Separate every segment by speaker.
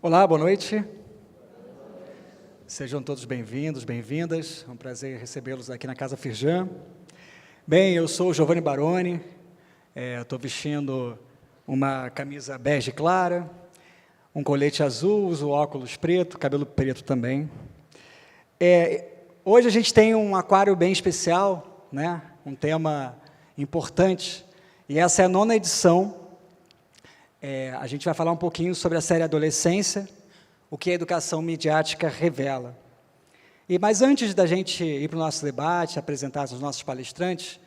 Speaker 1: Olá, boa noite. Sejam todos bem-vindos, bem-vindas. É um prazer recebê-los aqui na Casa Firjan. Bem, eu sou o Giovanni Baroni, estou vestindo uma camisa bege clara, um colete azul, uso óculos preto, cabelo preto também. Hoje a gente tem um aquário bem especial, né? Um tema importante, e essa é a 9ª edição. A gente vai falar um pouquinho sobre a série Adolescência, o que a educação midiática revela. Mas antes da gente ir para o nosso debate, apresentar os nossos palestrantes,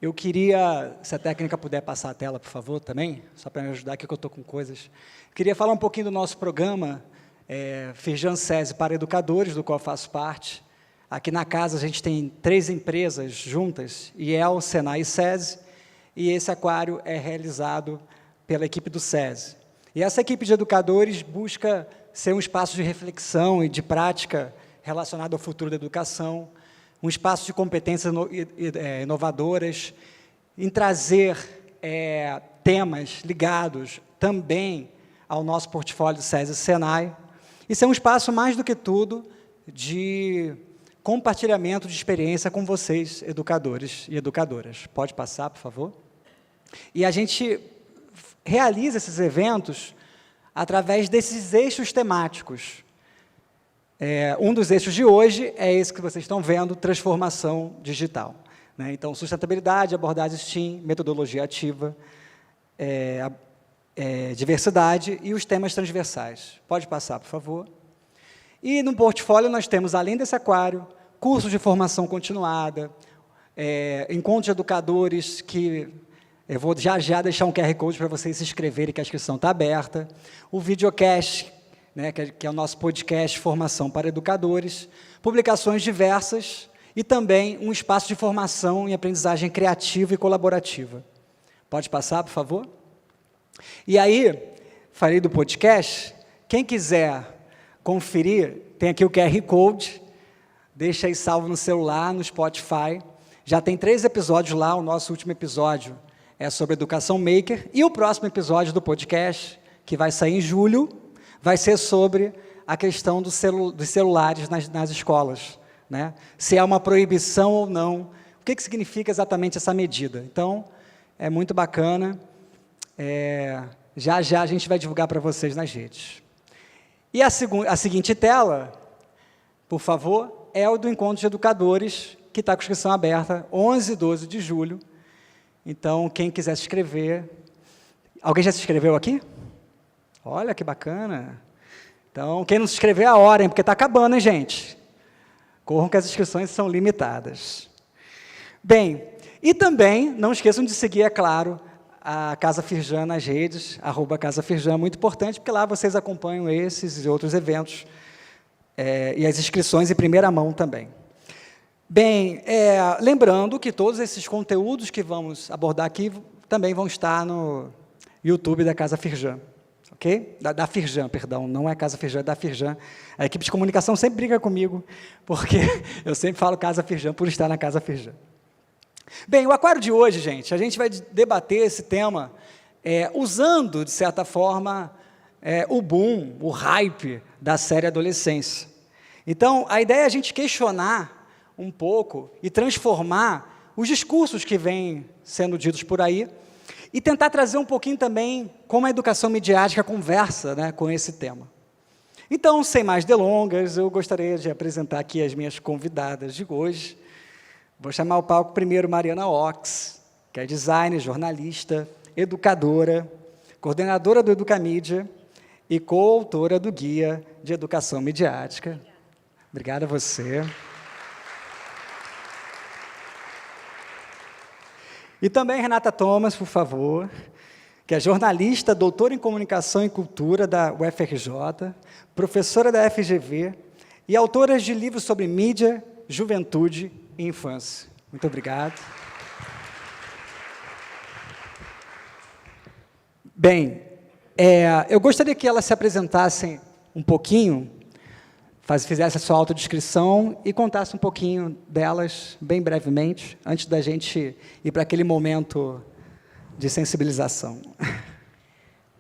Speaker 1: eu queria, se a técnica puder passar a tela, por favor, também, só para me ajudar aqui que eu estou com coisas. Queria falar um pouquinho do nosso programa, Firjan SESI para Educadores, do qual faço parte. Aqui na casa a gente tem 3 empresas juntas, IEL, Senai e SESI, e esse aquário é realizado pela equipe do SESI. E essa equipe de educadores busca ser um espaço de reflexão e de prática relacionado ao futuro da educação, um espaço de competências inovadoras, em trazer temas ligados também ao nosso portfólio do SESI e Senai, e ser um espaço, mais do que tudo, de compartilhamento de experiência com vocês, educadores e educadoras. Pode passar, por favor? E a gente realiza esses eventos através desses eixos temáticos. Um dos eixos de hoje é esse que vocês estão vendo, transformação digital. Né? Então, sustentabilidade, abordagem STEAM, metodologia ativa, diversidade e os temas transversais. Pode passar, por favor. E no portfólio nós temos, além desse aquário, cursos de formação continuada, encontros de educadores que... Eu vou já deixar um QR Code para vocês se inscreverem, que a inscrição está aberta. O videocast, né, que é o nosso podcast Formação para Educadores. Publicações diversas e também um espaço de formação e aprendizagem criativa e colaborativa. Pode passar, por favor? E aí, falei do podcast. Quem quiser conferir, tem aqui o QR Code. Deixa aí salvo no celular, no Spotify. Já tem 3 episódios lá, o nosso último episódio é sobre Educação Maker, e o próximo episódio do podcast, que vai sair em julho, vai ser sobre a questão dos celulares nas escolas, né? Se é uma proibição ou não, o que significa exatamente essa medida. Então, é muito bacana, já a gente vai divulgar para vocês nas redes. E a seguinte tela, por favor, é o do Encontro de Educadores, que está com inscrição aberta, 11 e 12 de julho. Então, quem quiser se inscrever... Alguém já se inscreveu aqui? Olha, que bacana. Então, quem não se inscreveu, é a hora, hein? Porque está acabando, hein, gente? Corram que as inscrições são limitadas. Bem, e também, não esqueçam de seguir, é claro, a Casa Firjan nas redes, @CasaFirjan, muito importante, porque lá vocês acompanham esses e outros eventos, e as inscrições em primeira mão também. Bem, lembrando que todos esses conteúdos que vamos abordar aqui também vão estar no YouTube da Casa Firjan, ok? Da Firjan, perdão, não é Casa Firjan, é da Firjan. A equipe de comunicação sempre briga comigo, porque eu sempre falo Casa Firjan por estar na Casa Firjan. Bem, o aquário de hoje, gente, a gente vai debater esse tema usando, de certa forma, o boom, o hype da série Adolescência. Então, a ideia é a gente questionar um pouco e transformar os discursos que vêm sendo ditos por aí e tentar trazer um pouquinho também como a educação midiática conversa, né, com esse tema. Então, sem mais delongas, eu gostaria de apresentar aqui as minhas convidadas de hoje. Vou chamar ao palco primeiro Mariana Ox, que é designer, jornalista, educadora, coordenadora do Educamídia e coautora do Guia de Educação Midiática. Obrigada a você. E também Renata Thomas, por favor, que é jornalista, doutora em Comunicação e Cultura da UFRJ, professora da FGV e autora de livros sobre mídia, juventude e infância. Muito obrigado. Bem, eu gostaria que elas se apresentassem um pouquinho, fizesse a sua autodescrição e contasse um pouquinho delas, bem brevemente, antes da gente ir para aquele momento de sensibilização.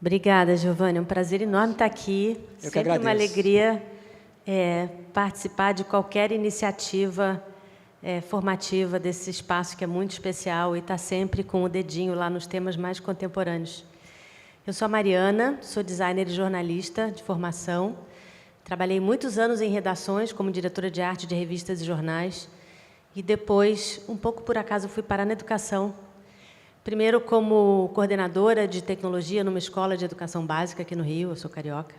Speaker 2: Obrigada, Giovânia. É um prazer enorme estar aqui.
Speaker 1: Eu que
Speaker 2: Sempre
Speaker 1: agradeço.
Speaker 2: uma alegria participar de qualquer iniciativa formativa desse espaço que é muito especial e estar sempre com o dedinho lá nos temas mais contemporâneos. Eu sou a Mariana, sou designer e jornalista de formação. Trabalhei muitos anos em redações como diretora de arte de revistas e jornais. E depois, um pouco por acaso, fui parar na educação. Primeiro como coordenadora de tecnologia numa escola de educação básica aqui no Rio, eu sou carioca.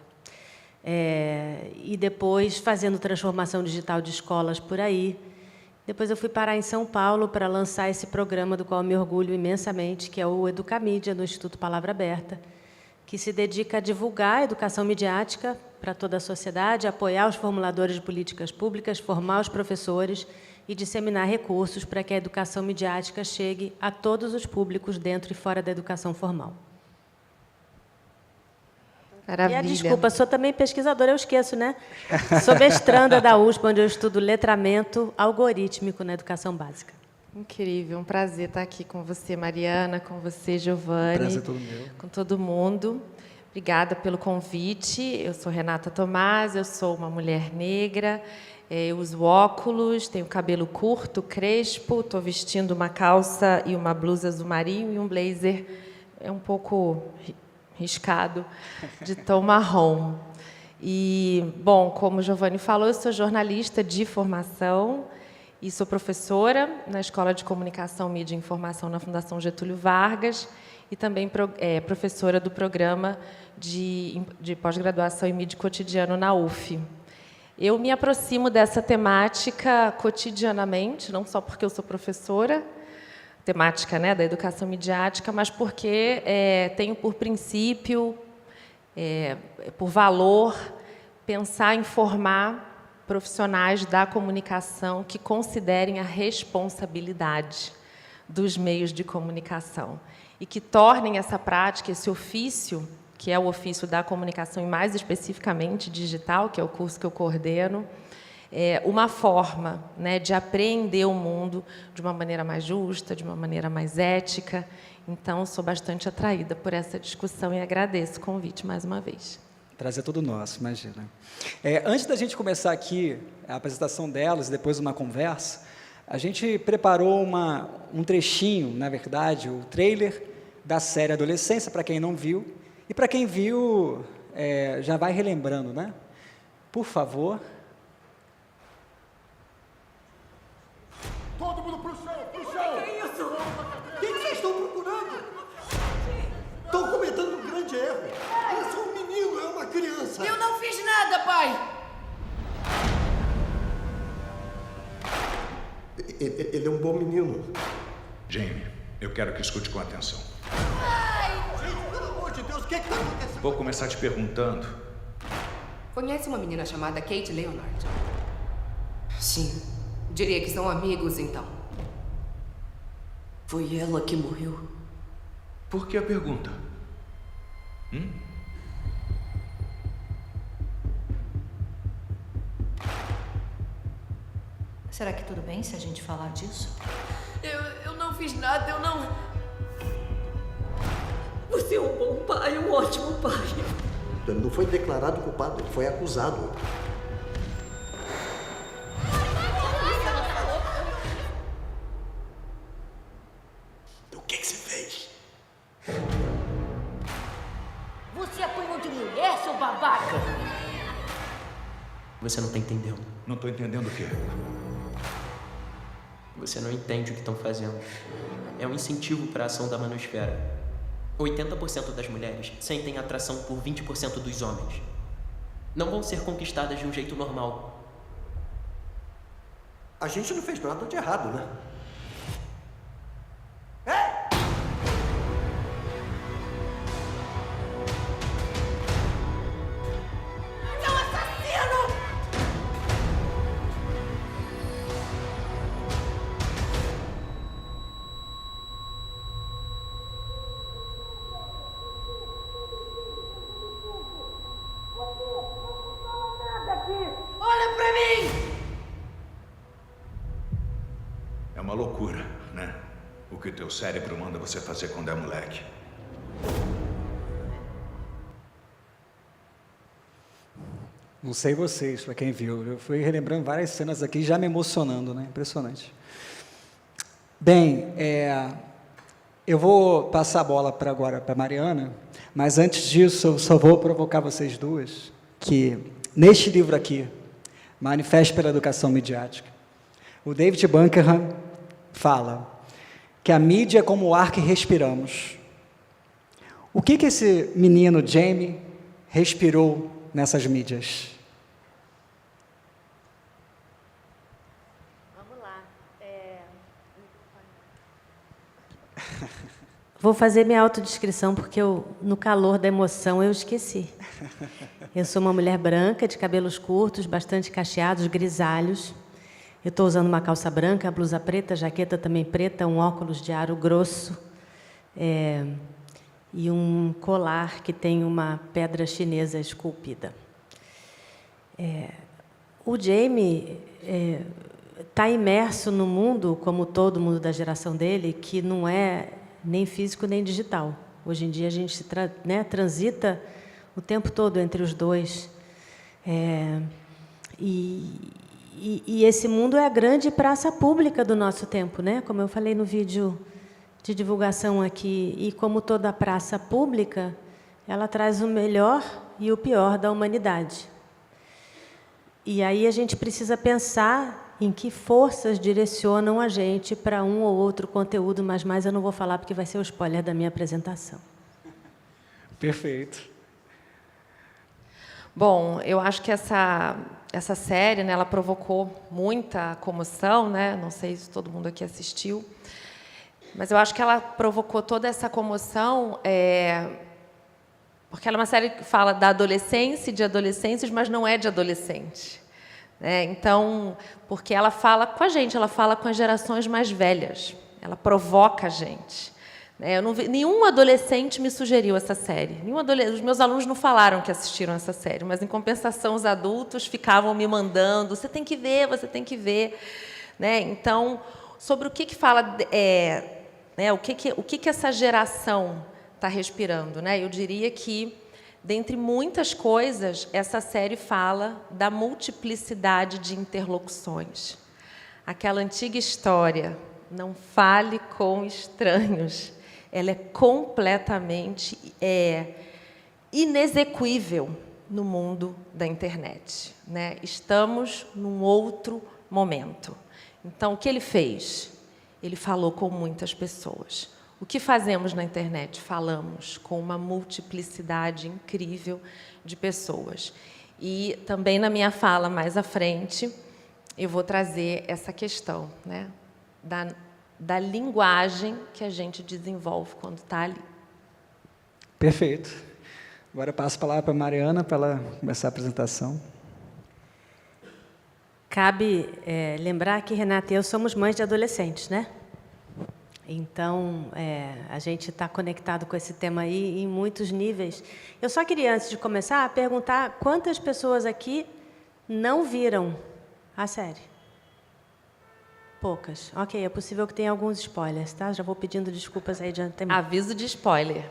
Speaker 2: E depois fazendo transformação digital de escolas por aí. Depois eu fui parar em São Paulo para lançar esse programa do qual eu me orgulho imensamente, que é o Educamídia, do Instituto Palavra Aberta, que se dedica a divulgar a educação midiática para toda a sociedade, apoiar os formuladores de políticas públicas, formar os professores e disseminar recursos para que a educação midiática chegue a todos os públicos dentro e fora da educação formal.
Speaker 3: Maravilha.
Speaker 2: E desculpa, sou também pesquisadora, eu esqueço, né? Sou mestranda da USP, onde eu estudo letramento algorítmico na educação básica.
Speaker 3: Incrível, um prazer estar aqui com você, Mariana, com você, Giovânia.
Speaker 1: Prazer todo meu.
Speaker 3: Com todo mundo. Obrigada pelo convite. Eu sou Renata Tomás, eu sou uma mulher negra, eu uso óculos, tenho cabelo curto, crespo, estou vestindo uma calça e uma blusa azul marinho e um blazer um pouco riscado, de tom marrom. E, bom, como o Giovanni falou, eu sou jornalista de formação e sou professora na Escola de Comunicação, Mídia e Informação na Fundação Getúlio Vargas e também professora do programa de pós-graduação em Mídia e Cotidiano na UF. Eu me aproximo dessa temática cotidianamente, não só porque eu sou professora, temática, né, da educação midiática, mas porque tenho por princípio, por valor, pensar em formar profissionais da comunicação que considerem a responsabilidade dos meios de comunicação e que tornem essa prática, esse ofício, que é o ofício da comunicação, e mais especificamente digital, que é o curso que eu coordeno, uma forma, né, de apreender o mundo de uma maneira mais justa, de uma maneira mais ética. Então, sou bastante atraída por essa discussão e agradeço o convite mais uma vez.
Speaker 1: Prazer todo nosso, imagina. Antes da gente começar aqui a apresentação delas, depois uma conversa, a gente preparou um trechinho, na verdade, o trailer da série Adolescência, para quem não viu, e para quem viu, já vai relembrando, né? Por favor.
Speaker 4: Todo mundo pro chão, pro chão! O que é isso? O que vocês estão procurando? Estão cometendo um grande erro. Isso é um menino, é uma criança.
Speaker 5: Eu não fiz nada, pai!
Speaker 4: Ele é um bom menino.
Speaker 6: Jamie, eu quero que escute com atenção.
Speaker 4: Gente, pelo amor de Deus, o que está acontecendo?
Speaker 6: Vou começar te perguntando.
Speaker 5: Conhece uma menina chamada Kate Leonard? Sim. Diria que são amigos, então. Foi ela que morreu.
Speaker 6: Por que a pergunta?
Speaker 7: Será que tudo bem se a gente falar disso?
Speaker 5: Eu não fiz nada, eu não... Você é um bom pai, um ótimo pai.
Speaker 4: Ele não foi declarado culpado, ele foi acusado. O que você fez?
Speaker 7: Você apanhou de mulher, seu babaca!
Speaker 8: Você não tá entendendo.
Speaker 6: Não estou entendendo o quê?
Speaker 8: Você não entende o que estão fazendo. É um incentivo para a ação da manosfera. 80% das mulheres sentem atração por 20% dos homens. Não vão ser conquistadas de um jeito normal.
Speaker 4: A gente não fez nada de errado, né?
Speaker 5: Olha pra mim!
Speaker 6: É uma loucura, né? O que o teu cérebro manda você fazer quando é moleque.
Speaker 1: Não sei vocês, para quem viu. Eu fui relembrando várias cenas aqui, já me emocionando, né? Impressionante. Bem, eu vou passar a bola agora para a Mariana, mas antes disso, eu só vou provocar vocês duas, que neste livro aqui, Manifesto pela Educação Midiática, o David Buckingham fala que a mídia é como o ar que respiramos. O que esse menino, Jamie, respirou nessas mídias?
Speaker 2: Vamos lá. Vou fazer minha autodescrição, porque no calor da emoção, eu esqueci. Eu sou uma mulher branca, de cabelos curtos, bastante cacheados, grisalhos. Eu estou usando uma calça branca, blusa preta, jaqueta também preta, um óculos de aro grosso e um colar que tem uma pedra chinesa esculpida. O Jamie está imerso no mundo, como todo mundo da geração dele, que não é nem físico nem digital. Hoje em dia a gente transita o tempo todo entre os dois. E esse mundo é a grande praça pública do nosso tempo, né? Como eu falei no vídeo de divulgação aqui, e como toda praça pública, ela traz o melhor e o pior da humanidade. E aí a gente precisa pensar em que forças direcionam a gente para um ou outro conteúdo, mas mais eu não vou falar porque vai ser o spoiler da minha apresentação.
Speaker 1: Perfeito.
Speaker 3: Bom, eu acho que essa série, né, ela provocou muita comoção, né? Não sei se todo mundo aqui assistiu, mas eu acho que ela provocou toda essa comoção porque ela é uma série que fala da adolescência e de adolescentes, mas não é de adolescente. Então, porque ela fala com a gente, ela fala com as gerações mais velhas, ela provoca a gente. Eu não vi, nenhum adolescente me sugeriu essa série. Os meus alunos não falaram que assistiram essa série, mas, em compensação, os adultos ficavam me mandando, você tem que ver, você tem que ver. Então, sobre o que fala, o que essa geração está respirando. Eu diria que, dentre muitas coisas, essa série fala da multiplicidade de interlocuções. Aquela antiga história, não fale com estranhos, ela é completamente inexequível no mundo da internet. Estamos num outro momento. Então, o que ele fez? Ele falou com muitas pessoas. O que fazemos na internet? Falamos com uma multiplicidade incrível de pessoas. E também na minha fala mais à frente, eu vou trazer essa questão, da linguagem que a gente desenvolve quando está ali.
Speaker 1: Perfeito. Agora eu passo a palavra para a Mariana para ela começar a apresentação.
Speaker 2: Cabe lembrar que Renata e eu somos mães de adolescentes, né? Então, a gente está conectado com esse tema aí em muitos níveis. Eu só queria, antes de começar, perguntar quantas pessoas aqui não viram a série? Poucas. Ok, é possível que tenha alguns spoilers, tá? Já vou pedindo desculpas aí de antemão.
Speaker 3: Aviso de spoiler.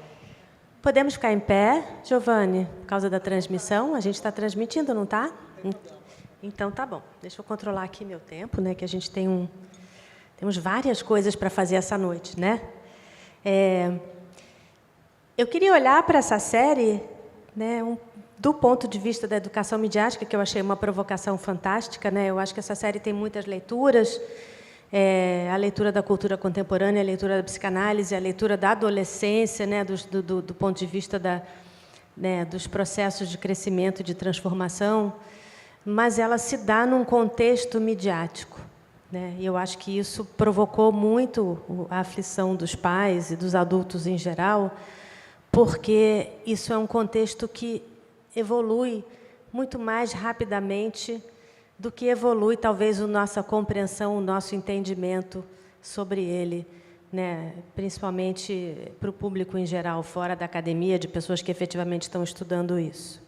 Speaker 2: Podemos ficar em pé, Giovanni, por causa da transmissão? A gente está transmitindo, não está? Então, tá bom. Deixa eu controlar aqui meu tempo, que a gente temos várias coisas para fazer essa noite, né? Eu queria olhar para essa série, do ponto de vista da educação midiática, que eu achei uma provocação fantástica, Eu acho que essa série tem muitas leituras, a leitura da cultura contemporânea, a leitura da psicanálise, a leitura da adolescência, do ponto de vista dos processos de crescimento, de transformação, mas ela se dá num contexto midiático. E eu acho que isso provocou muito a aflição dos pais e dos adultos em geral, porque isso é um contexto que evolui muito mais rapidamente do que evolui, talvez, a nossa compreensão, o nosso entendimento sobre ele, principalmente para o público em geral, fora da academia, de pessoas que efetivamente estão estudando isso.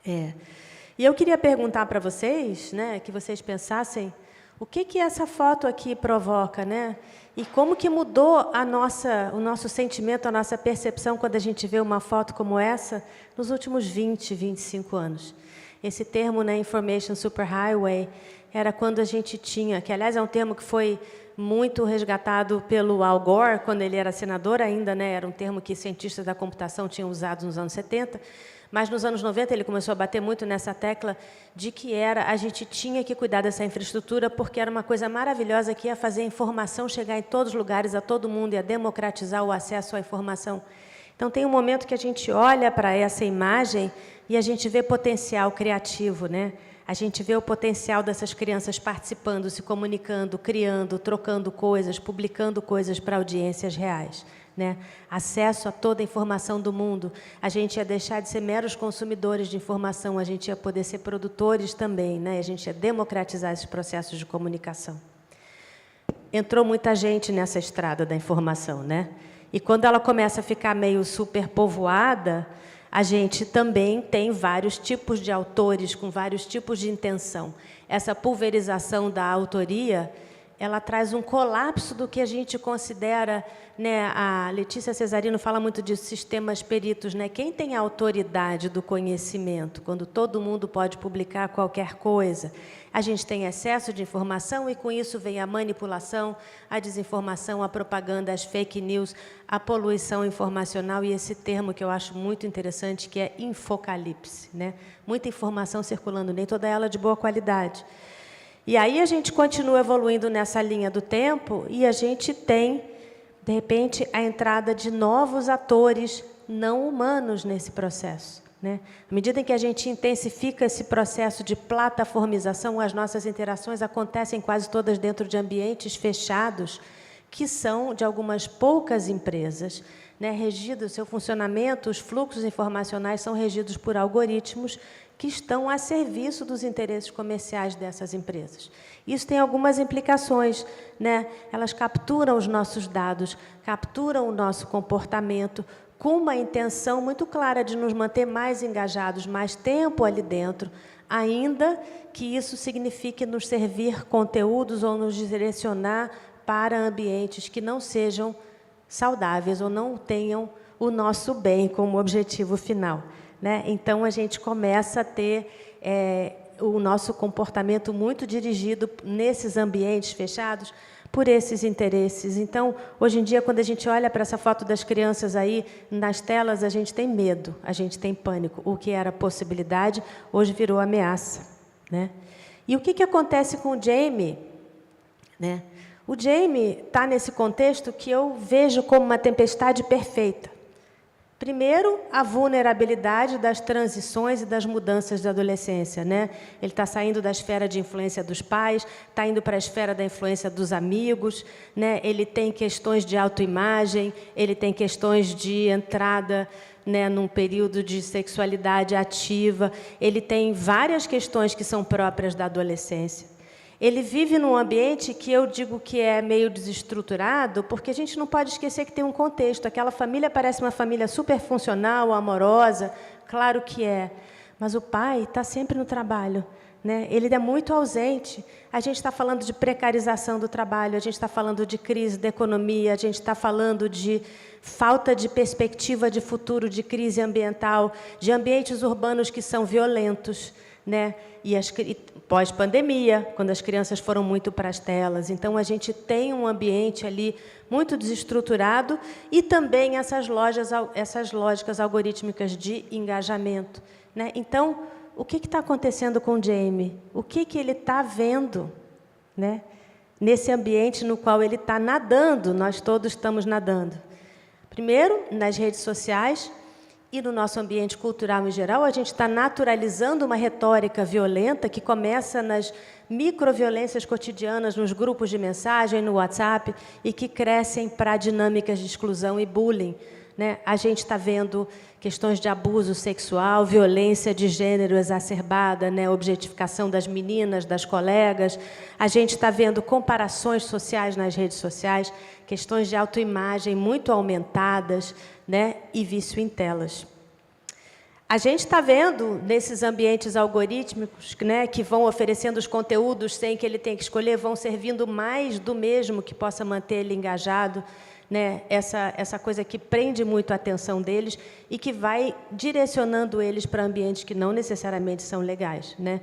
Speaker 2: E eu queria perguntar para vocês, que vocês pensassem O que essa foto aqui provoca, né? E como que mudou o nosso sentimento, a nossa percepção quando a gente vê uma foto como essa nos últimos 20, 25 anos. Esse termo, né, Information Superhighway, era quando a gente tinha, que aliás é um termo que foi muito resgatado pelo Al Gore, quando ele era senador ainda, né, era um termo que cientistas da computação tinham usado nos anos 70, mas nos anos 90 ele começou a bater muito nessa tecla de que a gente tinha que cuidar dessa infraestrutura porque era uma coisa maravilhosa que ia fazer a informação chegar em todos os lugares, a todo mundo, ia democratizar o acesso à informação. Então, tem um momento que a gente olha para essa imagem e a gente vê potencial criativo, né? A gente vê o potencial dessas crianças participando, se comunicando, criando, trocando coisas, publicando coisas para audiências reais, né? Acesso a toda a informação do mundo. A gente ia deixar de ser meros consumidores de informação, a gente ia poder ser produtores também, né? A gente ia democratizar esses processos de comunicação. Entrou muita gente nessa estrada da informação, né? E quando ela começa a ficar meio superpovoada, a gente também tem vários tipos de autores com vários tipos de intenção. Essa pulverização da autoria, ela traz um colapso do que a gente considera, né, a Letícia Cesarino fala muito de sistemas peritos, né? Quem tem a autoridade do conhecimento, quando todo mundo pode publicar qualquer coisa? A gente tem excesso de informação e, com isso, vem a manipulação, a desinformação, a propaganda, as fake news, a poluição informacional e esse termo que eu acho muito interessante, que é infocalipse, né? Muita informação circulando, nem toda ela de boa qualidade. E aí a gente continua evoluindo nessa linha do tempo e a gente tem, de repente, a entrada de novos atores não humanos nesse processo, né? À medida em que a gente intensifica esse processo de plataformização, as nossas interações acontecem quase todas dentro de ambientes fechados, que são de algumas poucas empresas, né? Regido, seu funcionamento, os fluxos informacionais são regidos por algoritmos que estão a serviço dos interesses comerciais dessas empresas. Isso tem algumas implicações, né? Elas capturam os nossos dados, capturam o nosso comportamento, com uma intenção muito clara de nos manter mais engajados, mais tempo ali dentro, ainda que isso signifique nos servir conteúdos ou nos direcionar para ambientes que não sejam saudáveis ou não tenham o nosso bem como objetivo final, né? Então, a gente começa a ter o nosso comportamento muito dirigido nesses ambientes fechados por esses interesses. Então, hoje em dia, quando a gente olha para essa foto das crianças aí nas telas, a gente tem medo, a gente tem pânico. O que era possibilidade, hoje virou ameaça, né? E o que acontece com o Jamie, né? O Jamie está nesse contexto que eu vejo como uma tempestade perfeita. Primeiro, a vulnerabilidade das transições e das mudanças da adolescência, né? Ele está saindo da esfera de influência dos pais, está indo para a esfera da influência dos amigos, né? Ele tem questões de autoimagem, ele tem questões de entrada, né, num período de sexualidade ativa, ele tem várias questões que são próprias da adolescência. Ele vive num ambiente que eu digo que é meio desestruturado, porque a gente não pode esquecer que tem um contexto. Aquela família parece uma família super funcional, amorosa, claro que é, mas o pai está sempre no trabalho, né? Ele é muito ausente. A gente está falando de precarização do trabalho, a gente está falando de crise da economia, a gente está falando de falta de perspectiva de futuro, de crise ambiental, de ambientes urbanos que são violentos, né? E pós-pandemia, quando as crianças foram muito para as telas. Então, a gente tem um ambiente ali muito desestruturado e também essas lógicas algorítmicas de engajamento, né? Então, o que está acontecendo com o Jamie? O que ele está vendo, né? Nesse ambiente no qual ele está nadando, nós todos estamos nadando. Primeiro, nas redes sociais, e no nosso ambiente cultural em geral, a gente está naturalizando uma retórica violenta que começa nas microviolências cotidianas, nos grupos de mensagem, no WhatsApp, e que crescem para dinâmicas de exclusão e bullying, né? A gente está vendo questões de abuso sexual, violência de gênero exacerbada, né? Objetificação das meninas, das colegas. A gente está vendo comparações sociais nas redes sociais, questões de autoimagem muito aumentadas, né? E vício em telas. A gente está vendo, nesses ambientes algorítmicos, né, que vão oferecendo os conteúdos sem que ele tenha que escolher, vão servindo mais do mesmo que possa manter ele engajado, né, essa coisa que prende muito a atenção deles e que vai direcionando eles para ambientes que não necessariamente são legais, né?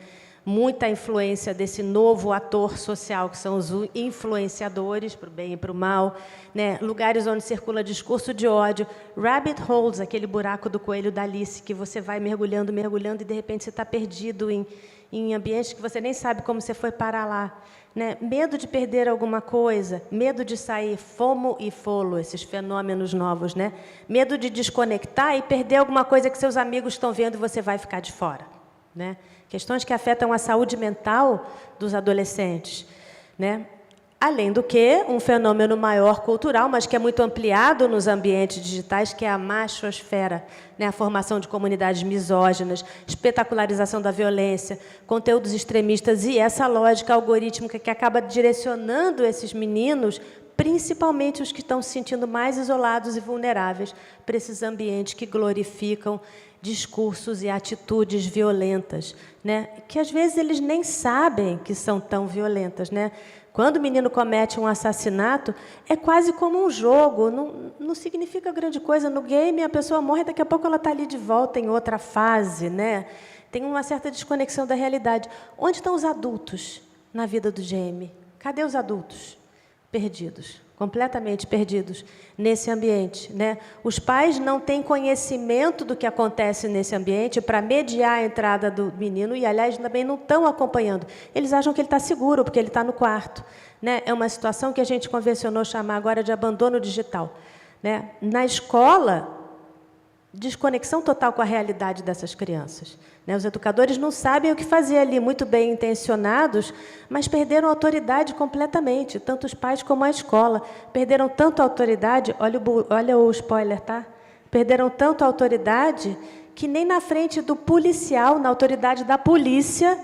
Speaker 2: Muita influência desse novo ator social, que são os influenciadores, para o bem e para o mal, né? Lugares onde circula discurso de ódio, rabbit holes, aquele buraco do coelho da Alice, que você vai mergulhando, mergulhando, e, de repente, você está perdido em ambientes que você nem sabe como você foi parar lá. Né? Medo de perder alguma coisa, medo de sair, FOMO e FOLO, esses fenômenos novos. Né? Medo de desconectar e perder alguma coisa que seus amigos estão vendo e você vai ficar de fora. Né? Questões que afetam a saúde mental dos adolescentes. Né? Além do que, um fenômeno maior cultural, mas que é muito ampliado nos ambientes digitais, que é a machosfera, né? A formação de comunidades misóginas, espetacularização da violência, conteúdos extremistas e essa lógica algorítmica que acaba direcionando esses meninos, principalmente os que estão se sentindo mais isolados e vulneráveis, para esses ambientes que glorificam discursos e atitudes violentas, né? Que às vezes eles nem sabem que são tão violentas, né? Quando o menino comete um assassinato, é quase como um jogo, não significa grande coisa. No game, a pessoa morre, daqui a pouco ela está ali de volta em outra fase, né? Tem uma certa desconexão da realidade. Onde estão os adultos na vida do GM? Cadê os adultos? Perdidos, completamente perdidos nesse ambiente, né? Os pais não têm conhecimento do que acontece nesse ambiente para mediar a entrada do menino e, aliás, também não estão acompanhando. Eles acham que ele está seguro, porque ele está no quarto. Né? É uma situação que a gente convencionou chamar agora de abandono digital. Né? Na escola, desconexão total com a realidade dessas crianças. Né? Os educadores não sabem o que fazer ali, muito bem intencionados, mas perderam a autoridade completamente, tanto os pais como a escola. Perderam tanto a autoridade, olha o spoiler, tá? Perderam tanto a autoridade que nem na frente do policial, na autoridade da polícia,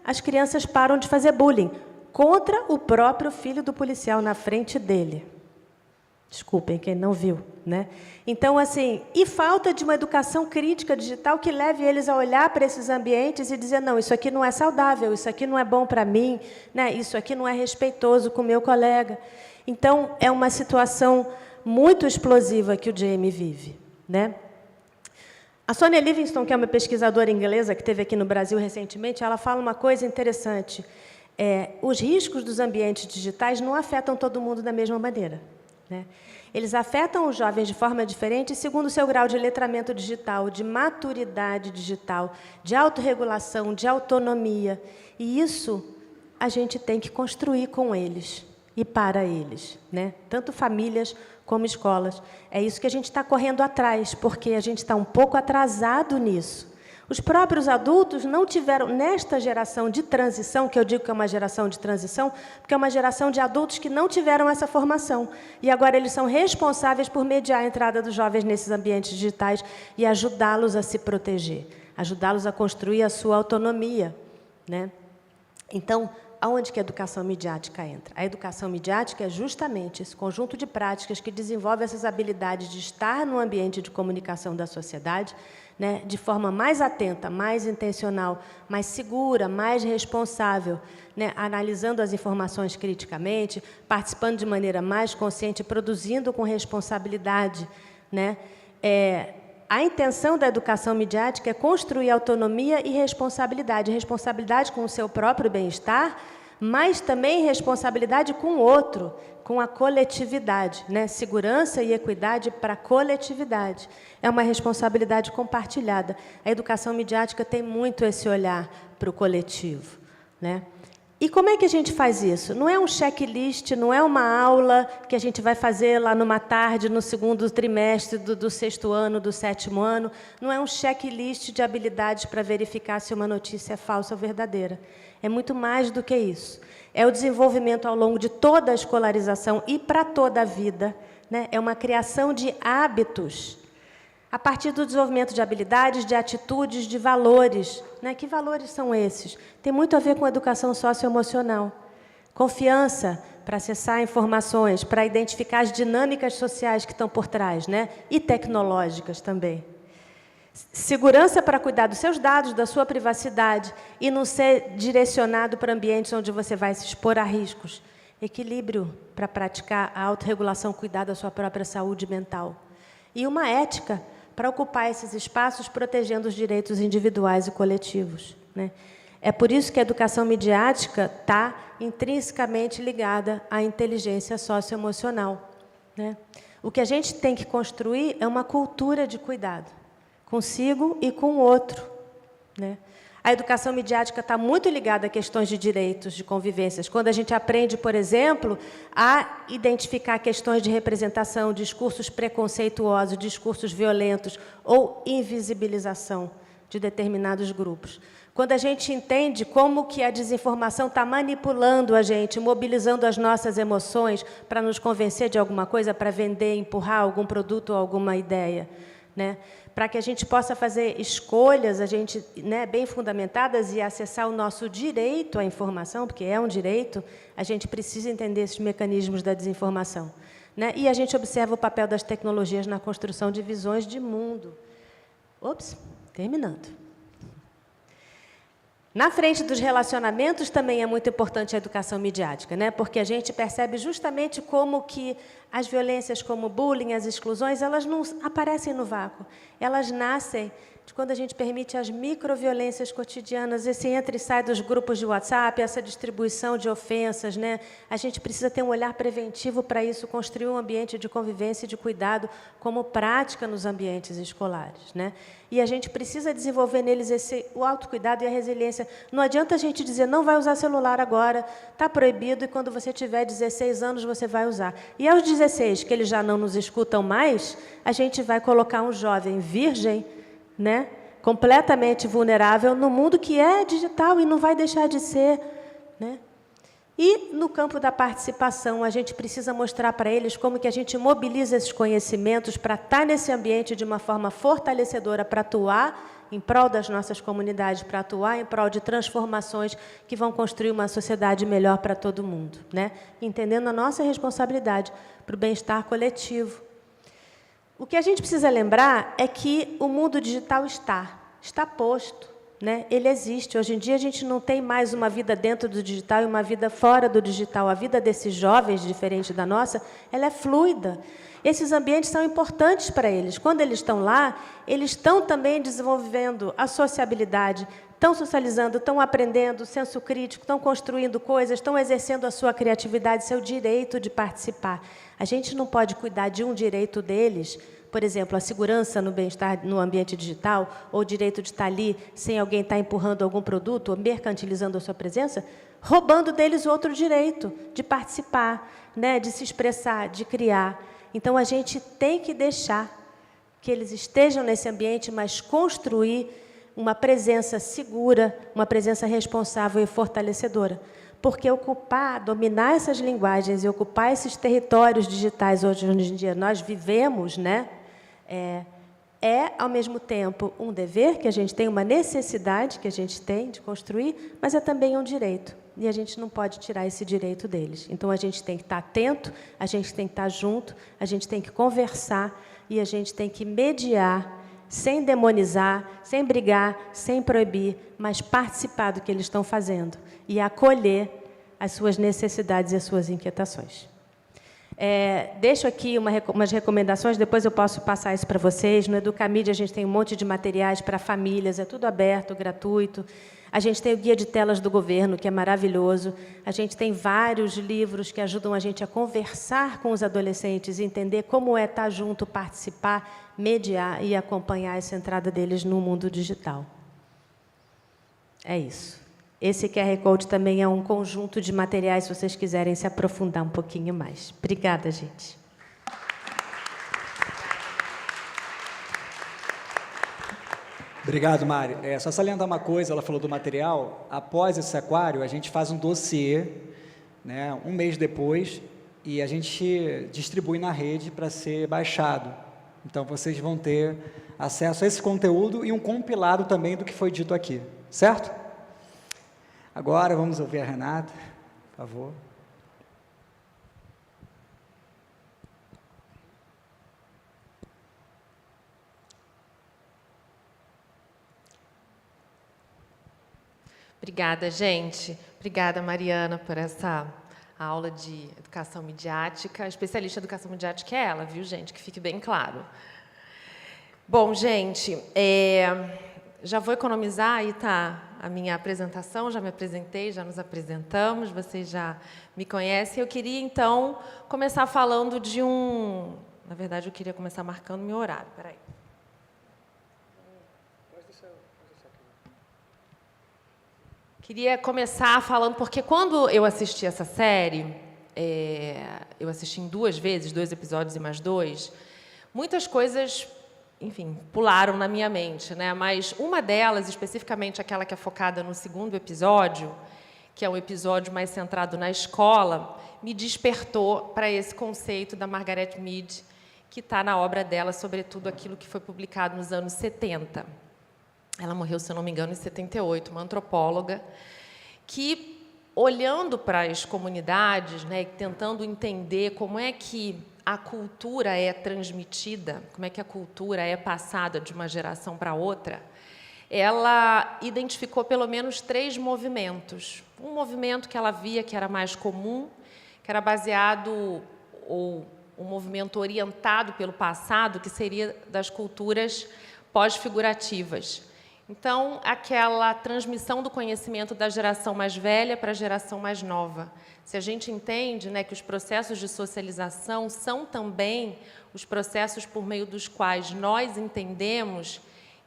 Speaker 2: as crianças param de fazer bullying contra o próprio filho do policial, na frente dele. Desculpem quem não viu, né? Então, assim, e falta de uma educação crítica digital que leve eles a olhar para esses ambientes e dizer, não, isso aqui não é saudável, isso aqui não é bom para mim, né? Isso aqui não é respeitoso com o meu colega. Então, é uma situação muito explosiva que o GM vive, né? A Sonia Livingston, que é uma pesquisadora inglesa que esteve aqui no Brasil recentemente, ela fala uma coisa interessante. Os riscos dos ambientes digitais não afetam todo mundo da mesma maneira. Né? Eles afetam os jovens de forma diferente segundo o seu grau de letramento digital, de maturidade digital, de autorregulação, de autonomia. E isso a gente tem que construir com eles e para eles, né? Tanto famílias como escolas. É isso que a gente está correndo atrás, porque a gente está um pouco atrasado nisso. Os próprios adultos não tiveram, nesta geração de transição, que eu digo que é uma geração de transição, porque é uma geração de adultos que não tiveram essa formação. E agora eles são responsáveis por mediar a entrada dos jovens nesses ambientes digitais e ajudá-los a se proteger, ajudá-los a construir a sua autonomia. Né? Então, aonde que a educação midiática entra? A educação midiática é justamente esse conjunto de práticas que desenvolve essas habilidades de estar no ambiente de comunicação da sociedade, né, de forma mais atenta, mais intencional, mais segura, mais responsável, né, analisando as informações criticamente, participando de maneira mais consciente, produzindo com responsabilidade. Né? A intenção da educação midiática é construir autonomia e responsabilidade. Responsabilidade com o seu próprio bem-estar, mas também responsabilidade com o outro, com a coletividade. Né? Segurança e equidade para a coletividade. É uma responsabilidade compartilhada. A educação midiática tem muito esse olhar para o coletivo. Né? E como é que a gente faz isso? Não é um checklist, não é uma aula que a gente vai fazer lá numa tarde, no segundo trimestre do 6º ano, do 7º ano. Não é um checklist de habilidades para verificar se uma notícia é falsa ou verdadeira. É muito mais do que isso. É o desenvolvimento ao longo de toda a escolarização e para toda a vida. Né? É uma criação de hábitos a partir do desenvolvimento de habilidades, de atitudes, de valores. Né? Que valores são esses? Tem muito a ver com a educação socioemocional. Confiança para acessar informações, para identificar as dinâmicas sociais que estão por trás, né? E tecnológicas também. Segurança para cuidar dos seus dados, da sua privacidade e não ser direcionado para ambientes onde você vai se expor a riscos. Equilíbrio para praticar a autorregulação, cuidar da sua própria saúde mental. E uma ética para ocupar esses espaços protegendo os direitos individuais e coletivos, né? É por isso que a educação midiática está intrinsecamente ligada à inteligência socioemocional, né? O que a gente tem que construir é uma cultura de cuidado, consigo e com o outro, né? A educação midiática está muito ligada a questões de direitos, de convivências. Quando a gente aprende, por exemplo, a identificar questões de representação, discursos preconceituosos, discursos violentos ou invisibilização de determinados grupos. Quando a gente entende como que a desinformação está manipulando a gente, mobilizando as nossas emoções para nos convencer de alguma coisa, para vender, empurrar algum produto ou alguma ideia, né? Para que a gente possa fazer escolhas, né, bem fundamentadas e acessar o nosso direito à informação, porque é um direito, a gente precisa entender esses mecanismos da desinformação, né? E a gente observa o papel das tecnologias na construção de visões de mundo. Ops, terminando. Na frente dos relacionamentos também é muito importante a educação midiática, né? Porque a gente percebe justamente como que as violências como o bullying, as exclusões, elas não aparecem no vácuo. Elas nascem de quando a gente permite as microviolências cotidianas, esse entra e sai dos grupos de WhatsApp, essa distribuição de ofensas, né? A gente precisa ter um olhar preventivo para isso, construir um ambiente de convivência e de cuidado como prática nos ambientes escolares, né? E a gente precisa desenvolver neles o autocuidado e a resiliência. Não adianta a gente dizer, não vai usar celular agora, está proibido, e quando você tiver 16 anos, você vai usar. E aos 16, que eles já não nos escutam mais, a gente vai colocar um jovem virgem, né, completamente vulnerável no mundo que é digital e não vai deixar de ser, né? E no campo da participação, a gente precisa mostrar para eles como que a gente mobiliza esses conhecimentos para estar nesse ambiente de uma forma fortalecedora, para atuar em prol das nossas comunidades, para atuar em prol de transformações que vão construir uma sociedade melhor para todo mundo, né? Entendendo a nossa responsabilidade para o bem-estar coletivo. O que a gente precisa lembrar é que o mundo digital está posto, né? Ele existe. Hoje em dia, a gente não tem mais uma vida dentro do digital e uma vida fora do digital. A vida desses jovens, diferente da nossa, ela é fluida. Esses ambientes são importantes para eles. Quando eles estão lá, eles estão também desenvolvendo a sociabilidade, estão socializando, estão aprendendo, senso crítico, estão construindo coisas, estão exercendo a sua criatividade, seu direito de participar. A gente não pode cuidar de um direito deles, por exemplo, a segurança no bem-estar no ambiente digital, ou o direito de estar ali sem alguém estar empurrando algum produto, ou mercantilizando a sua presença, roubando deles outro direito de participar, né, de se expressar, de criar. Então, a gente tem que deixar que eles estejam nesse ambiente, mas construir uma presença segura, uma presença responsável e fortalecedora. Porque dominar essas linguagens e ocupar esses territórios digitais hoje em dia nós vivemos, né, ao mesmo tempo um dever que a gente tem, uma necessidade que a gente tem de construir, mas é também um direito. E a gente não pode tirar esse direito deles. Então, a gente tem que estar atento, a gente tem que estar junto, a gente tem que conversar e a gente tem que mediar, sem demonizar, sem brigar, sem proibir, mas participar do que eles estão fazendo e acolher as suas necessidades e as suas inquietações. Deixo aqui umas recomendações, depois eu posso passar isso para vocês. No Educamídia, a gente tem um monte de materiais para famílias, é tudo aberto, gratuito. A gente tem o Guia de Telas do Governo, que é maravilhoso. A gente tem vários livros que ajudam a gente a conversar com os adolescentes, entender como é estar junto, participar, mediar e acompanhar essa entrada deles no mundo digital. É isso. Esse QR Code também é um conjunto de materiais, se vocês quiserem se aprofundar um pouquinho mais. Obrigada, gente.
Speaker 1: Obrigado, Mari. Só salientar uma coisa, ela falou do material. Após esse aquário, a gente faz um dossiê, né, um mês depois, e a gente distribui na rede para ser baixado. Então, vocês vão ter acesso a esse conteúdo e um compilado também do que foi dito aqui. Certo? Agora, vamos ouvir a Renata, por favor.
Speaker 3: Obrigada, gente. Obrigada, Mariana, por essa aula de educação midiática. A especialista em educação midiática é ela, viu, gente? Que fique bem claro. Bom, gente, já vou economizar, aí tá a minha apresentação, já me apresentei, já nos apresentamos, vocês já me conhecem. Eu queria, então, começar falando de um... Na verdade, eu queria começar marcando meu horário. Peraí. Queria começar falando, porque quando eu assisti essa série, eu assisti em 2 vezes, 2 episódios e mais 2, muitas coisas, enfim, pularam na minha mente, né? Mas uma delas, especificamente aquela que é focada no 2º episódio, que é um episódio mais centrado na escola, me despertou para esse conceito da Margaret Mead, que está na obra dela, sobretudo aquilo que foi publicado nos anos 70. Ela morreu, se eu não me engano, em 78, uma antropóloga, que, olhando para as comunidades, né, tentando entender como é que a cultura é transmitida, como é que a cultura é passada de uma geração para outra, ela identificou pelo menos 3 movimentos. Um movimento que ela via que era mais comum, que era baseado, ou um movimento orientado pelo passado, que seria das culturas pós-figurativas. Então, aquela transmissão do conhecimento da geração mais velha para a geração mais nova. Se a gente entende, né, que os processos de socialização são também os processos por meio dos quais nós entendemos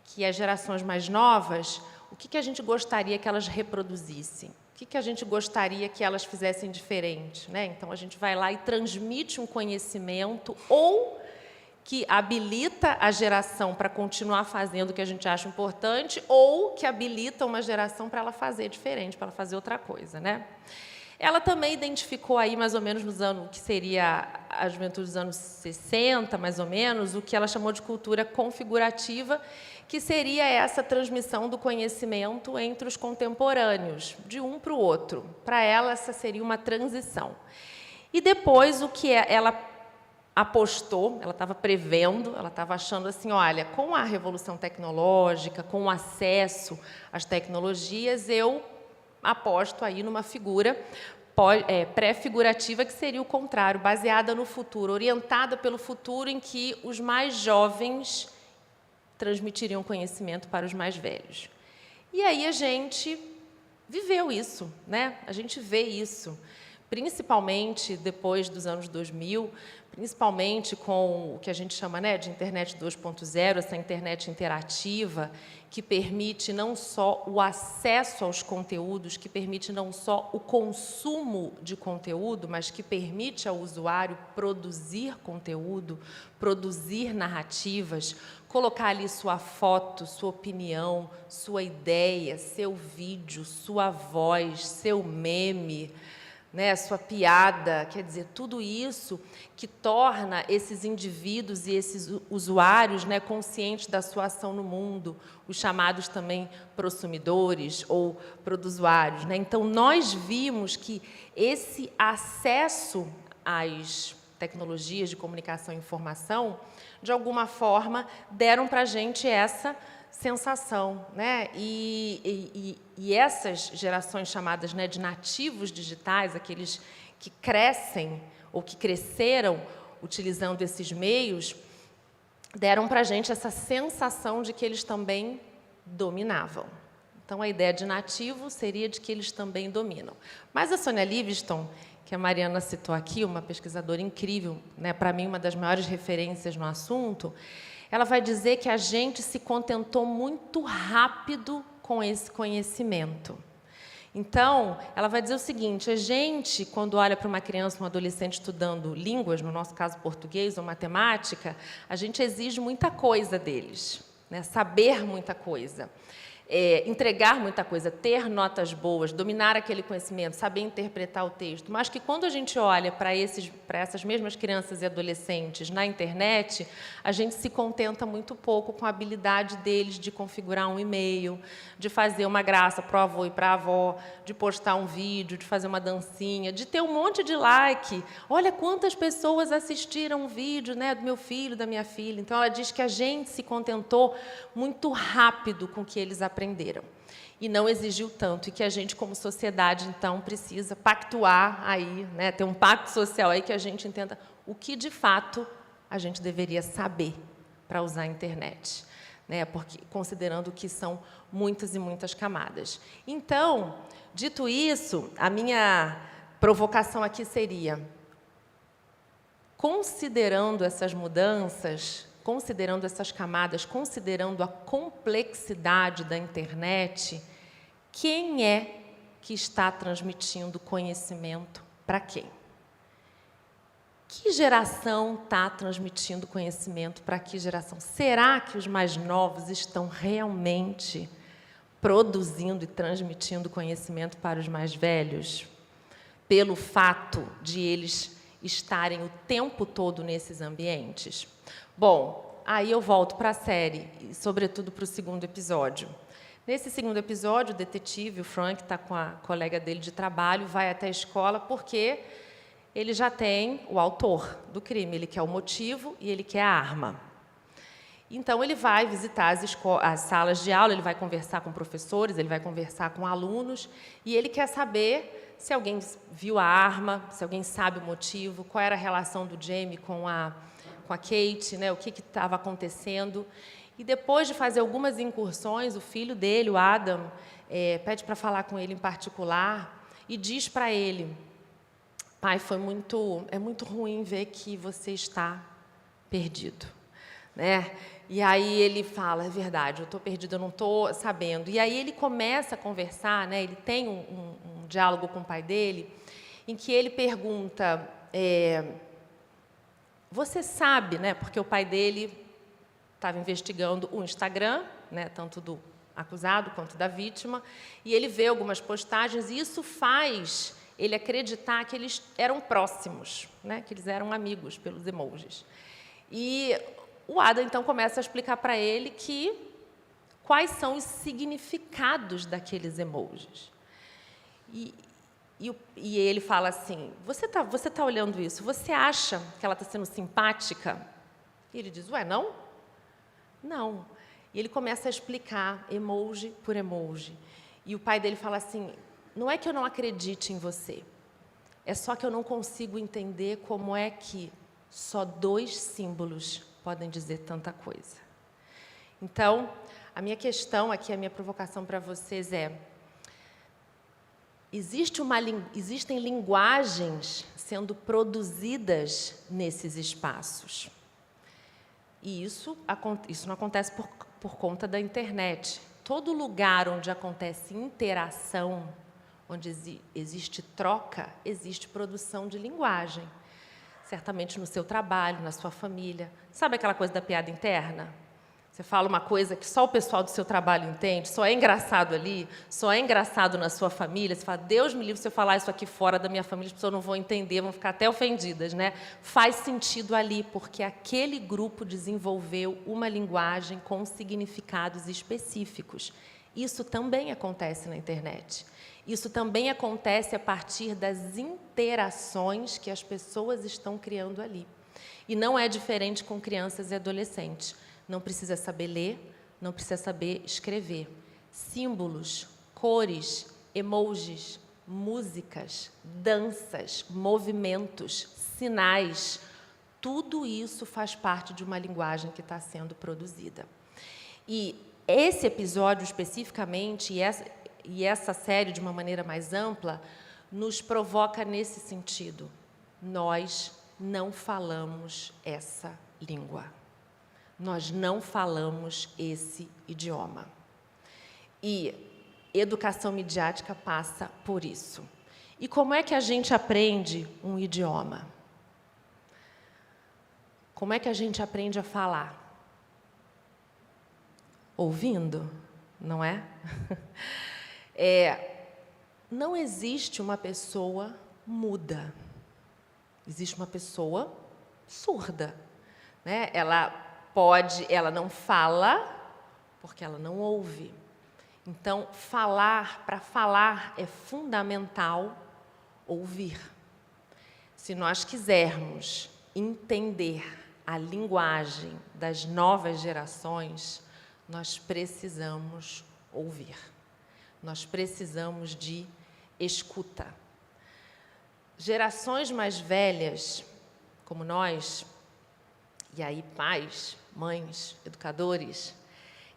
Speaker 3: que as gerações mais novas, o que a gente gostaria que elas reproduzissem? O que a gente gostaria que elas fizessem diferente, né? Então, a gente vai lá e transmite um conhecimento ou que habilita a geração para continuar fazendo o que a gente acha importante ou que habilita uma geração para ela fazer diferente, para ela fazer outra coisa, né? Ela também identificou aí, mais ou menos, nos anos, que seria a juventude dos anos 60, mais ou menos, o que ela chamou de cultura configurativa, que seria essa transmissão do conhecimento entre os contemporâneos, de um para o outro. Para ela, essa seria uma transição. E depois, o que ela apostou, ela estava prevendo, ela estava achando assim, olha, com a revolução tecnológica, com o acesso às tecnologias, eu aposto aí numa figura pré-figurativa, que seria o contrário, baseada no futuro, orientada pelo futuro, em que os mais jovens transmitiriam conhecimento para os mais velhos. E aí a gente viveu isso, né? A gente vê isso, principalmente depois dos anos 2000, principalmente com o que a gente chama, né, de internet 2.0, essa internet interativa, que permite não só o acesso aos conteúdos, que permite não só o consumo de conteúdo, mas que permite ao usuário produzir conteúdo, produzir narrativas, colocar ali sua foto, sua opinião, sua ideia, seu vídeo, sua voz, seu meme, né, sua piada, quer dizer, tudo isso que torna esses indivíduos e esses usuários, né, conscientes da sua ação no mundo, os chamados também prosumidores ou produsuários, né? Então, nós vimos que esse acesso às tecnologias de comunicação e informação, de alguma forma, deram para a gente essa sensação, né? E essas gerações chamadas, né, de nativos digitais, aqueles que crescem ou que cresceram utilizando esses meios, deram para a gente essa sensação de que eles também dominavam. Então, a ideia de nativo seria de que eles também dominam. Mas a Sônia Livingston, que a Mariana citou aqui, uma pesquisadora incrível, né, para mim, uma das maiores referências no assunto, ela vai dizer que a gente se contentou muito rápido com esse conhecimento. Então, ela vai dizer o seguinte, a gente, quando olha para uma criança, um adolescente estudando línguas, no nosso caso português ou matemática, a gente exige muita coisa deles, né? Saber muita coisa. Entregar muita coisa, ter notas boas, dominar aquele conhecimento, saber interpretar o texto, mas que quando a gente olha para essas mesmas crianças e adolescentes na internet, a gente se contenta muito pouco com a habilidade deles de configurar um e-mail, de fazer uma graça para o avô e para a avó, de postar um vídeo, de fazer uma dancinha, de ter um monte de like. Olha quantas pessoas assistiram um vídeo, né, do meu filho, da minha filha. Então, ela diz que a gente se contentou muito rápido com o que eles aprenderam. aprenderam. E não exigiu tanto, e que a gente, como sociedade, então, precisa pactuar aí, né, ter um pacto social aí que a gente entenda o que, de fato, a gente deveria saber para usar a internet, né, porque, considerando que são muitas e muitas camadas. Então, dito isso, a minha provocação aqui seria, considerando essas mudanças, considerando essas camadas, considerando a complexidade da internet, quem é que está transmitindo conhecimento para quem? Que geração está transmitindo conhecimento para que geração? Será que os mais novos estão realmente produzindo e transmitindo conhecimento para os mais velhos? Pelo fato de eles estarem o tempo todo nesses ambientes? Bom, aí eu volto para a série, e sobretudo para o segundo episódio. Nesse segundo episódio, o detetive, o Frank, está com a colega dele de trabalho, vai até a escola porque ele já tem o autor do crime, ele quer o motivo e ele quer a arma. Então, ele vai visitar as salas de aula, ele vai conversar com professores, ele vai conversar com alunos, e ele quer saber se alguém viu a arma, se alguém sabe o motivo, qual era a relação do Jamie com a Kate, né, o que estava acontecendo. E depois de fazer algumas incursões, o filho dele, o Adam, pede para falar com ele em particular e diz para ele: pai, é muito ruim ver que você está perdido, né? E aí ele fala: é verdade, eu estou perdido, eu não estou sabendo. E aí ele começa a conversar, né? Ele tem um diálogo com o pai dele, em que ele pergunta: você sabe, né? Porque o pai dele estava investigando o Instagram, né? Tanto do acusado quanto da vítima, e ele vê algumas postagens, e isso faz ele acreditar que eles eram próximos, né? Que eles eram amigos pelos emojis. E o Adam, então, começa a explicar para ele quais são os significados daqueles emojis. E ele fala assim: você tá olhando isso, você acha que ela está sendo simpática? E ele diz: ué, não? Não. E ele começa a explicar emoji por emoji. E o pai dele fala assim: não é que eu não acredite em você, é só que eu não consigo entender como é que só 2 símbolos podem dizer tanta coisa. Então, a minha questão aqui, a minha provocação para vocês é: existem linguagens sendo produzidas nesses espaços. E isso não acontece por conta da internet. Todo lugar onde acontece interação, onde existe troca, existe produção de linguagem. Certamente no seu trabalho, na sua família. Sabe aquela coisa da piada interna? Você fala uma coisa que só o pessoal do seu trabalho entende, só é engraçado ali, só é engraçado na sua família. Você fala: Deus me livre se eu falar isso aqui fora da minha família, as pessoas não vão entender, vão ficar até ofendidas, né? Faz sentido ali, porque aquele grupo desenvolveu uma linguagem com significados específicos. Isso também acontece na internet. Isso também acontece a partir das interações que as pessoas estão criando ali. E não é diferente com crianças e adolescentes. Não precisa saber ler, não precisa saber escrever. Símbolos, cores, emojis, músicas, danças, movimentos, sinais, tudo isso faz parte de uma linguagem que está sendo produzida. E esse episódio especificamente, e essa série de uma maneira mais ampla, nos provoca nesse sentido. Nós não falamos essa língua. Nós não falamos esse idioma. E educação midiática passa por isso. E como é que a gente aprende um idioma? Como é que a gente aprende a falar? Ouvindo, não é? Não existe uma pessoa muda. Existe uma pessoa surda, né? Ela não fala porque ela não ouve. Então, para falar é fundamental ouvir. Se nós quisermos entender a linguagem das novas gerações, nós precisamos ouvir. Nós precisamos de escuta. Gerações mais velhas, como nós, e aí pais, mães, educadores,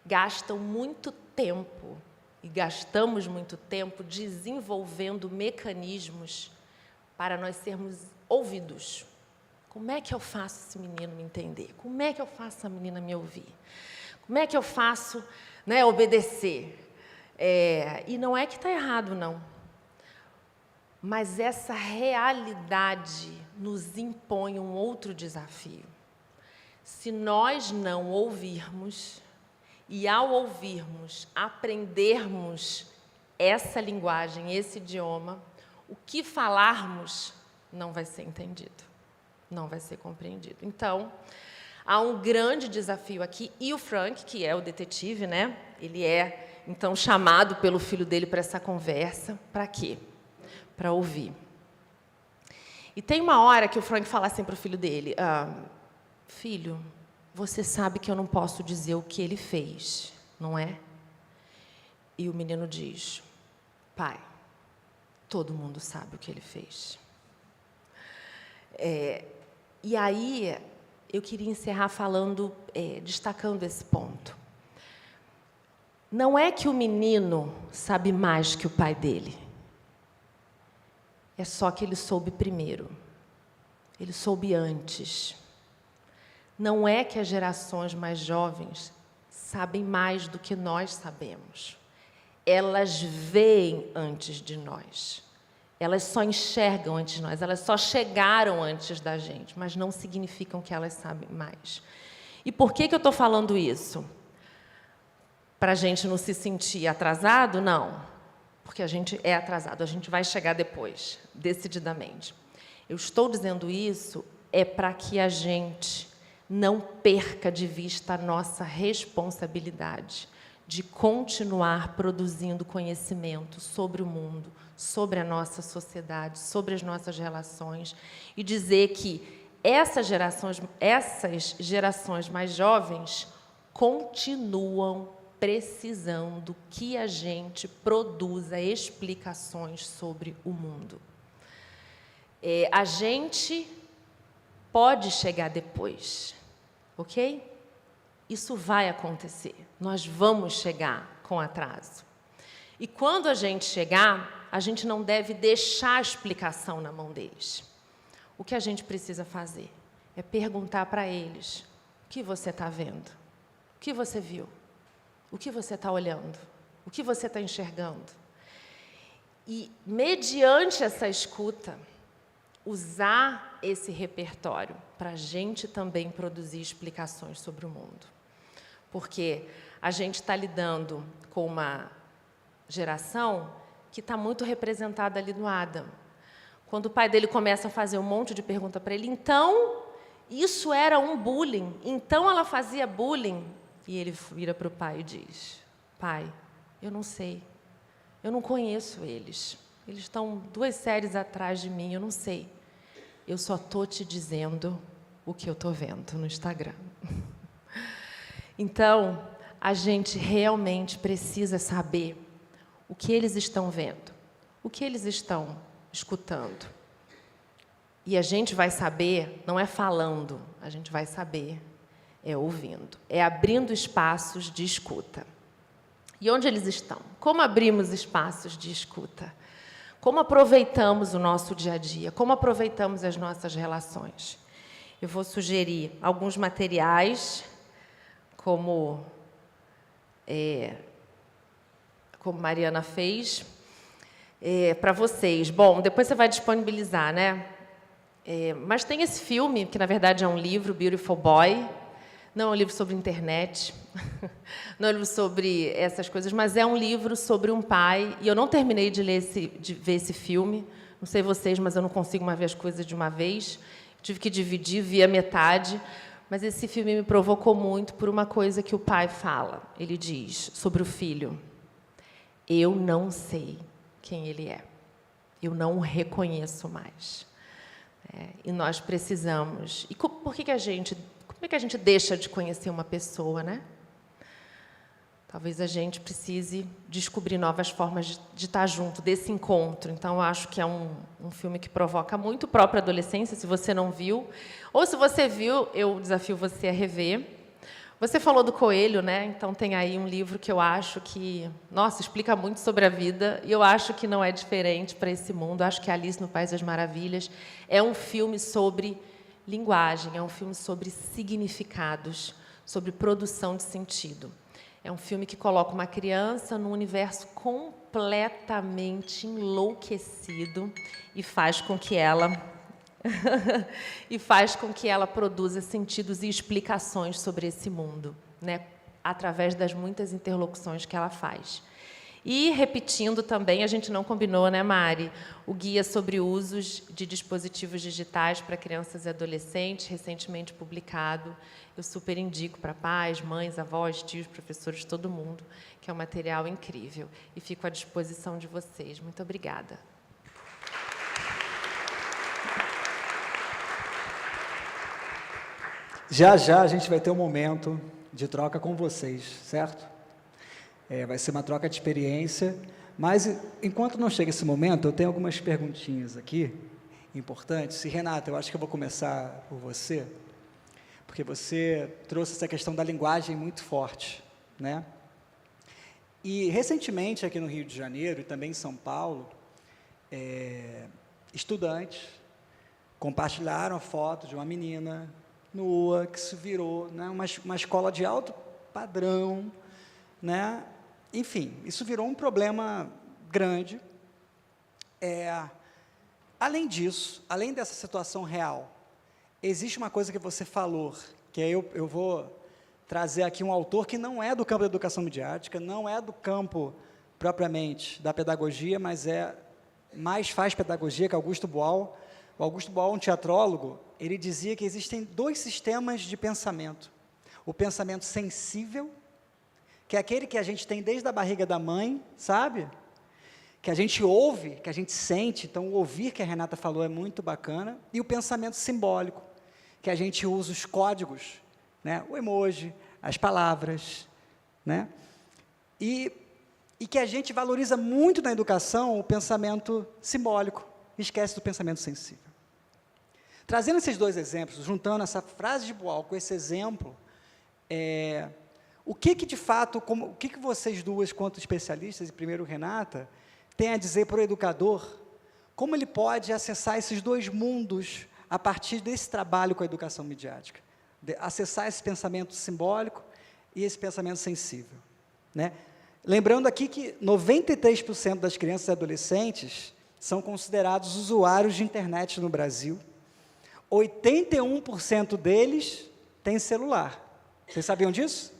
Speaker 3: gastam muito tempo, e gastamos muito tempo desenvolvendo mecanismos para nós sermos ouvidos. Como é que eu faço esse menino me entender? Como é que eu faço a menina me ouvir? Como é que eu faço, né, obedecer? E não é que está errado, não. Mas essa realidade nos impõe um outro desafio. Se nós não ouvirmos, e ao ouvirmos, aprendermos essa linguagem, esse idioma, o que falarmos não vai ser entendido, não vai ser compreendido. Então, há um grande desafio aqui, e o Frank, que é o detetive, né? Ele é, então, chamado pelo filho dele para essa conversa. Para quê? Para ouvir. E tem uma hora que o Frank fala assim para o filho dele, filho, você sabe que eu não posso dizer o que ele fez, não é? E o menino diz, pai, todo mundo sabe o que ele fez. E aí, eu queria encerrar falando, destacando esse ponto. Não é que o menino sabe mais que o pai dele. É só que ele soube primeiro. Ele soube antes. Não é que as gerações mais jovens sabem mais do que nós sabemos. Elas veem antes de nós. Elas só enxergam antes de nós. Elas só chegaram antes da gente, mas não significam que elas sabem mais. E por que eu estou falando isso? Para a gente não se sentir atrasado? Não. Porque a gente é atrasado, a gente vai chegar depois, decididamente. Eu estou dizendo isso para que a gente não perca de vista a nossa responsabilidade de continuar produzindo conhecimento sobre o mundo, sobre a nossa sociedade, sobre as nossas relações, e dizer que essas gerações mais jovens continuam precisando que a gente produza explicações sobre o mundo. A gente pode chegar depois, ok? Isso vai acontecer. Nós vamos chegar com atraso. E quando a gente chegar, a gente não deve deixar a explicação na mão deles. O que a gente precisa fazer é perguntar para eles: o que você está vendo? O que você viu? O que você está olhando? O que você está enxergando? E, mediante essa escuta, usar esse repertório para a gente também produzir explicações sobre o mundo. Porque a gente está lidando com uma geração que está muito representada ali no Adam. Quando o pai dele começa a fazer um monte de pergunta para ele, então, isso era um bullying, então ela fazia bullying. E ele vira para o pai e diz: pai, eu não sei, eu não conheço eles. Eles estão 2 séries atrás de mim, eu não sei. Eu só estou te dizendo o que eu estou vendo no Instagram. Então, a gente realmente precisa saber o que eles estão vendo, o que eles estão escutando. E a gente vai saber, não é falando, a gente vai saber, ouvindo, abrindo espaços de escuta. E onde eles estão? Como abrimos espaços de escuta? Como aproveitamos o nosso dia a dia? Como aproveitamos as nossas relações? Eu vou sugerir alguns materiais, como Mariana fez, para vocês. Bom, depois você vai disponibilizar, né? Mas tem esse filme, que na verdade é um livro, Beautiful Boy. Não é um livro sobre internet, não é um livro sobre essas coisas, mas é um livro sobre um pai. E eu não terminei de ver esse filme. Não sei vocês, mas eu não consigo mais ver as coisas de uma vez. Tive que dividir, vi a metade. Mas esse filme me provocou muito por uma coisa que o pai fala. Ele diz sobre o filho: eu não sei quem ele é. Eu não o reconheço mais. E nós precisamos... E por que a gente... Como é que a gente deixa de conhecer uma pessoa, né? talvez a gente precise descobrir novas formas de estar junto, desse encontro. Então, eu acho que é um filme que provoca muito o próprio adolescência, se você não viu. Ou, se você viu, eu desafio você a rever. Você falou do Coelho, né? Então, tem aí um livro que eu acho que, nossa, explica muito sobre a vida, e eu acho que não é diferente para esse mundo. Eu acho que Alice no País das Maravilhas é um filme sobre linguagem, é um filme sobre significados, sobre produção de sentido. É um filme que coloca uma criança num universo completamente enlouquecido e faz com que ela produza sentidos e explicações sobre esse mundo, né, através das muitas interlocuções que ela faz. E, repetindo também, a gente não combinou, né, Mari? O Guia sobre Usos de Dispositivos Digitais para Crianças e Adolescentes, recentemente publicado. Eu super indico para pais, mães, avós, tios, professores, todo mundo, que é um material incrível. E fico à disposição de vocês. Muito obrigada.
Speaker 1: Já já a gente vai ter um momento de troca com vocês, certo? Vai ser uma troca de experiência, mas enquanto não chega esse momento, eu tenho algumas perguntinhas aqui, importantes. E, Renata, eu acho que eu vou começar por você, porque você trouxe essa questão da linguagem muito forte, né? E, recentemente, aqui no Rio de Janeiro e também em São Paulo, estudantes compartilharam a foto de uma menina nua, que se virou, né, uma escola de alto padrão, né? Enfim, isso virou um problema grande. Além disso, além dessa situação real, existe uma coisa que você falou, que eu vou trazer aqui um autor que não é do campo da educação midiática, não é do campo propriamente da pedagogia, mas mais faz pedagogia, que é Augusto Boal. O Augusto Boal, um teatrólogo, ele dizia que existem 2 sistemas de pensamento. O pensamento sensível, que é aquele que a gente tem desde a barriga da mãe, sabe? Que a gente ouve, que a gente sente. Então, o ouvir que a Renata falou é muito bacana. E o pensamento simbólico, que a gente usa os códigos, né? O emoji, as palavras, né? E que a gente valoriza muito na educação o pensamento simbólico, e esquece do pensamento sensível. Trazendo esses 2 exemplos, juntando essa frase de Boal com esse exemplo, o que de fato, o que vocês duas, quanto especialistas, e primeiro Renata, têm a dizer para o educador, como ele pode acessar esses 2 mundos a partir desse trabalho com a educação midiática? Acessar esse pensamento simbólico e esse pensamento sensível, né? Lembrando aqui que 93% das crianças e adolescentes são considerados usuários de internet no Brasil. 81% deles têm celular. Vocês sabiam disso?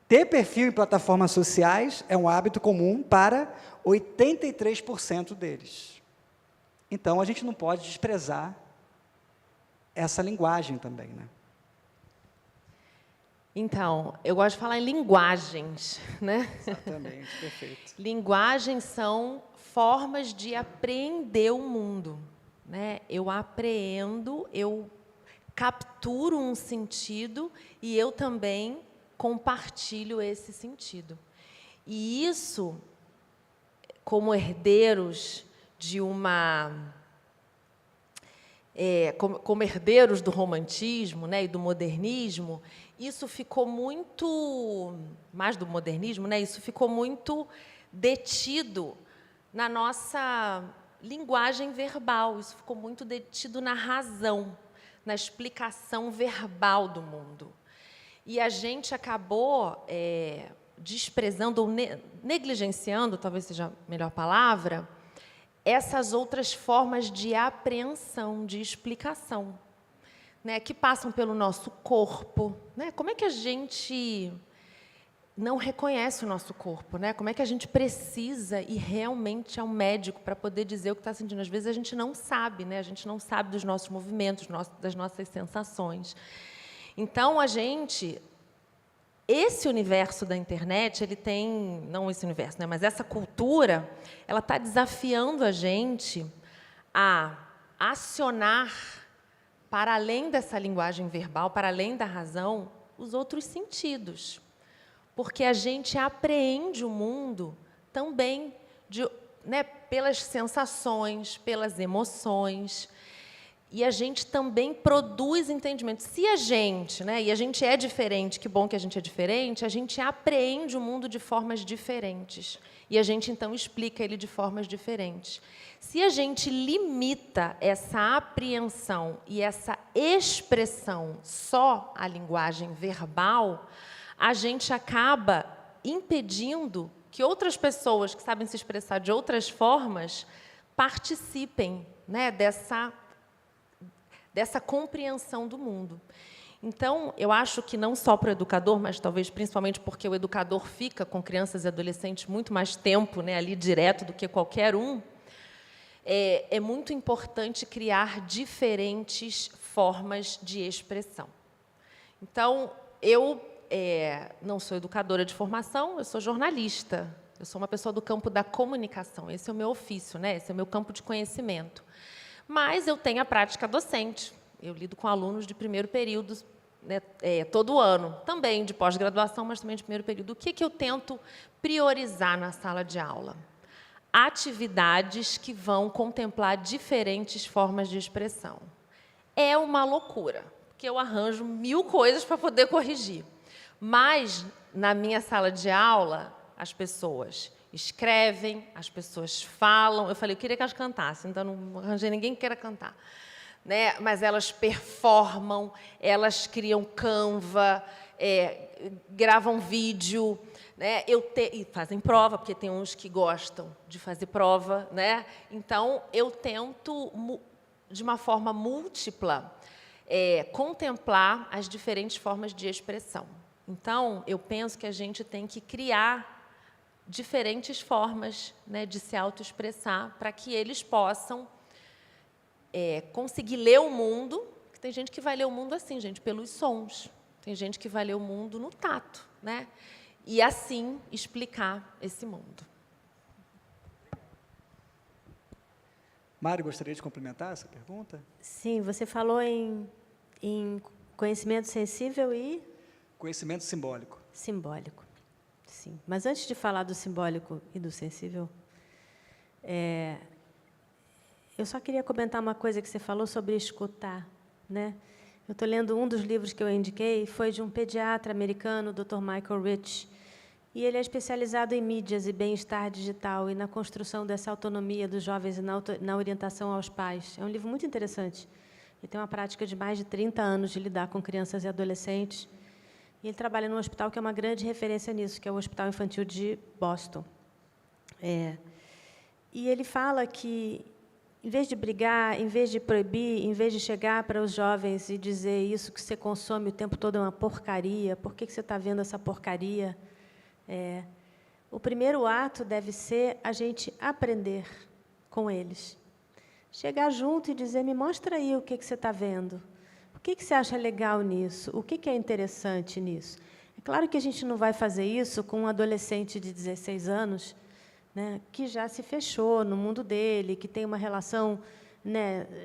Speaker 1: Ter perfil em plataformas sociais é um hábito comum para 83% deles. Então, a gente não pode desprezar essa linguagem também, né?
Speaker 3: Então, eu gosto de falar em linguagens, né?
Speaker 1: Exatamente, perfeito.
Speaker 3: Linguagens são formas de apreender o mundo, né? Eu apreendo, eu capturo um sentido e eu também compartilho esse sentido. E isso, como herdeiros de como herdeiros do romantismo, né, e do modernismo, isso ficou muito, mais do modernismo, né, isso ficou muito detido na nossa linguagem verbal, isso ficou muito detido na razão, na explicação verbal do mundo. E a gente acabou desprezando ou negligenciando, talvez seja a melhor palavra, essas outras formas de apreensão, de explicação, né, que passam pelo nosso corpo, né? Como é que a gente não reconhece o nosso corpo, né? Como é que a gente precisa ir realmente ao médico para poder dizer o que está sentindo? Às vezes a gente não sabe, né? A gente não sabe dos nossos movimentos, das nossas sensações. Então, esse universo da internet, ele tem, não esse universo, né, mas essa cultura, ela está desafiando a gente a acionar, para além dessa linguagem verbal, para além da razão, os outros sentidos. porque a gente apreende o mundo também pelas sensações, pelas emoções, e a gente também produz entendimento. Se a gente, e a gente é diferente, que bom que a gente é diferente, a gente apreende o mundo de formas diferentes, e a gente, então, explica ele de formas diferentes. Se a gente limita essa apreensão e essa expressão só à linguagem verbal, a gente acaba impedindo que outras pessoas que sabem se expressar de outras formas participem, dessa compreensão do mundo. Então, eu acho que não só para o educador, mas talvez principalmente porque o educador fica com crianças e adolescentes muito mais tempo, ali direto do que qualquer um, é muito importante criar diferentes formas de expressão. Então, eu não sou educadora de formação, eu sou jornalista. Eu sou uma pessoa do campo da comunicação. Esse é o meu ofício, esse é o meu campo de conhecimento. Mas eu tenho a prática docente. Eu lido com alunos de primeiro período, todo ano. Também de pós-graduação, mas também de primeiro período. O que eu tento priorizar na sala de aula? Atividades que vão contemplar diferentes formas de expressão. É uma loucura, porque eu arranjo 1000 coisas para poder corrigir. Mas, na minha sala de aula, as pessoas escrevem, as pessoas falam. Eu falei, eu queria que elas cantassem, então não arranjei ninguém que queira cantar. Mas elas performam, elas criam Canva, gravam vídeo, e fazem prova, porque tem uns que gostam de fazer prova. Então, eu tento, de uma forma múltipla, contemplar as diferentes formas de expressão. Então, eu penso que a gente tem que criar diferentes formas de se autoexpressar para que eles possam conseguir ler o mundo. Tem gente que vai ler o mundo assim, gente, pelos sons. Tem gente que vai ler o mundo no tato, e assim explicar esse mundo.
Speaker 1: Mário, gostaria de complementar essa pergunta?
Speaker 2: Sim, você falou em conhecimento sensível e...
Speaker 1: Conhecimento simbólico.
Speaker 2: Simbólico, sim. Mas antes de falar do simbólico e do sensível, eu só queria comentar uma coisa que você falou sobre escutar. Eu estou lendo um dos livros que eu indiquei, foi de um pediatra americano, o Dr. Michael Rich, e ele é especializado em mídias e bem-estar digital e na construção dessa autonomia dos jovens e na orientação aos pais. É um livro muito interessante. Ele tem uma prática de mais de 30 anos de lidar com crianças e adolescentes. E ele trabalha num hospital que é uma grande referência nisso, que é o Hospital Infantil de Boston. E ele fala que, em vez de brigar, em vez de proibir, em vez de chegar para os jovens e dizer isso que você consome o tempo todo é uma porcaria, por que você está vendo essa porcaria? O primeiro ato deve ser a gente aprender com eles. Chegar junto e dizer, me mostra aí o que você está vendo. O que você acha legal nisso? O que é interessante nisso? É claro que a gente não vai fazer isso com um adolescente de 16 anos, que já se fechou no mundo dele, que tem uma relação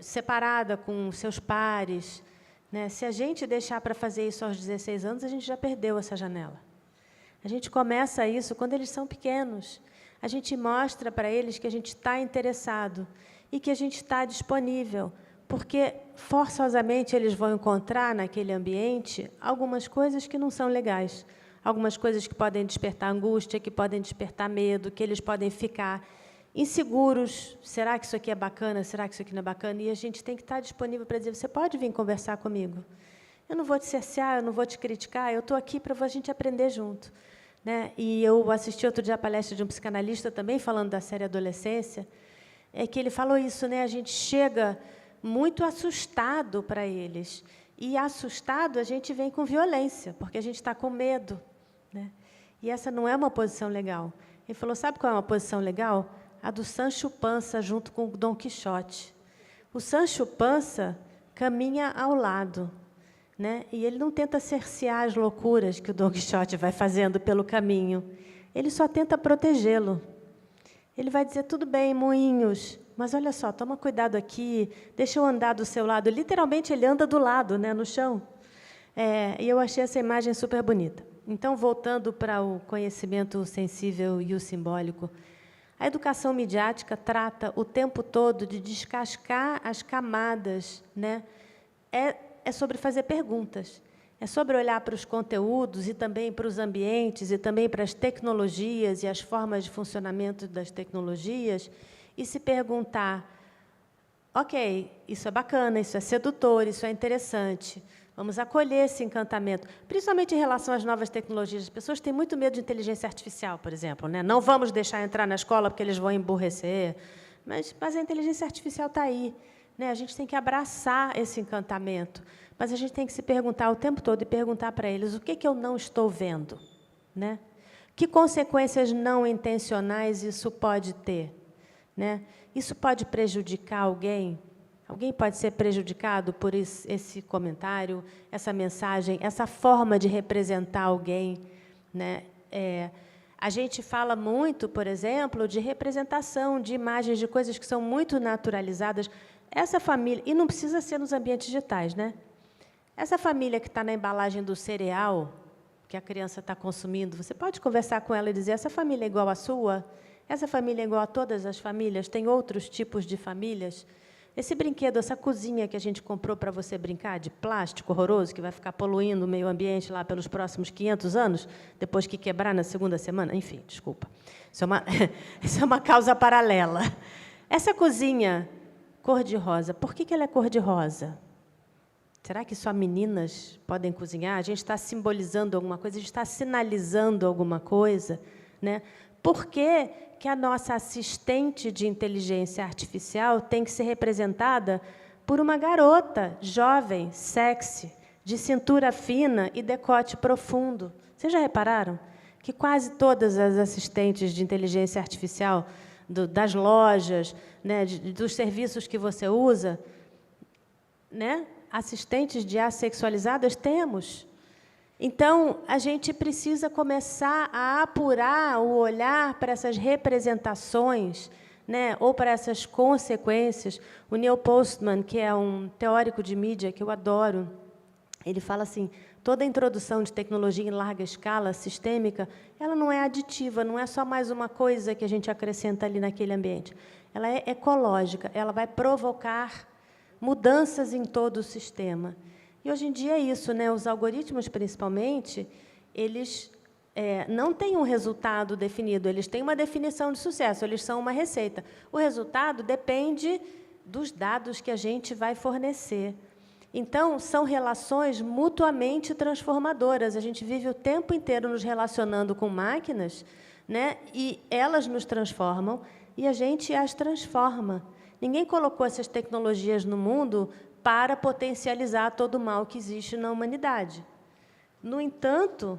Speaker 2: separada com seus pares. Se a gente deixar para fazer isso aos 16 anos, a gente já perdeu essa janela. A gente começa isso quando eles são pequenos. A gente mostra para eles que a gente está interessado e que a gente está disponível, porque, forçosamente, eles vão encontrar, naquele ambiente, algumas coisas que não são legais, algumas coisas que podem despertar angústia, que podem despertar medo, que eles podem ficar inseguros. Será que isso aqui é bacana? Será que isso aqui não é bacana? E a gente tem que estar disponível para dizer, você pode vir conversar comigo. Eu não vou te cercear, eu não vou te criticar, eu estou aqui para a gente aprender junto. E eu assisti outro dia a palestra de um psicanalista também, falando da série Adolescência, que ele falou isso, a gente chega muito assustado para eles. E, assustado, a gente vem com violência, porque a gente está com medo. E essa não é uma posição legal. Ele falou, sabe qual é uma posição legal? A do Sancho Panza, junto com o Dom Quixote. O Sancho Panza caminha ao lado, e ele não tenta cercear as loucuras que o Dom Quixote vai fazendo pelo caminho. Ele só tenta protegê-lo. Ele vai dizer, tudo bem, moinhos, mas olha só, toma cuidado aqui, deixa eu andar do seu lado. Literalmente, ele anda do lado, no chão. E eu achei essa imagem super bonita. Então, voltando para o conhecimento sensível e o simbólico, a educação midiática trata o tempo todo de descascar as camadas, né? É sobre fazer perguntas, é sobre olhar para os conteúdos e também para os ambientes e também para as tecnologias e as formas de funcionamento das tecnologias e se perguntar, ok, isso é bacana, isso é sedutor, isso é interessante, vamos acolher esse encantamento, principalmente em relação às novas tecnologias. As pessoas têm muito medo de inteligência artificial, por exemplo, né? Não vamos deixar entrar na escola porque eles vão emburrecer, mas a inteligência artificial está aí, né? A gente tem que abraçar esse encantamento, mas a gente tem que se perguntar o tempo todo e perguntar para eles o que eu não estou vendo, né? Que consequências não intencionais isso pode ter, né? Isso pode prejudicar alguém? Alguém pode ser prejudicado por esse comentário, essa mensagem, essa forma de representar alguém, né? A gente fala muito, por exemplo, de representação, de imagens, de coisas que são muito naturalizadas. Essa família, e não precisa ser nos ambientes digitais, né? Essa família que está na embalagem do cereal, que a criança está consumindo, você pode conversar com ela e dizer, essa família é igual à sua? Essa família é igual a todas as famílias? Tem outros tipos de famílias? Esse brinquedo, essa cozinha que a gente comprou para você brincar, de plástico horroroso, que vai ficar poluindo o meio ambiente lá pelos próximos 500 anos, depois que quebrar na segunda semana? Enfim, desculpa. Isso é uma causa paralela. Essa cozinha cor-de-rosa, por que ela é cor-de-rosa? Será que só meninas podem cozinhar? A gente está simbolizando alguma coisa, a gente está sinalizando alguma coisa, né? Por que a nossa assistente de inteligência artificial tem que ser representada por uma garota jovem, sexy, de cintura fina e decote profundo? Vocês já repararam que quase todas as assistentes de inteligência artificial das lojas, né, dos serviços que você usa, né, assistentes de assexualizadas temos? Então, a gente precisa começar a apurar o olhar para essas representações, né, ou para essas consequências. O Neil Postman, que é um teórico de mídia que eu adoro, ele fala assim, toda introdução de tecnologia em larga escala, sistêmica, ela não é aditiva, não é só mais uma coisa que a gente acrescenta ali naquele ambiente. Ela é ecológica, ela vai provocar mudanças em todo o sistema. E, hoje em dia, é isso, né? Os algoritmos, principalmente, eles não têm um resultado definido, eles têm uma definição de sucesso, eles são uma receita. O resultado depende dos dados que a gente vai fornecer. Então, são relações mutuamente transformadoras. A gente vive o tempo inteiro nos relacionando com máquinas, né? E elas nos transformam e a gente as transforma. Ninguém colocou essas tecnologias no mundo para potencializar todo o mal que existe na humanidade. No entanto,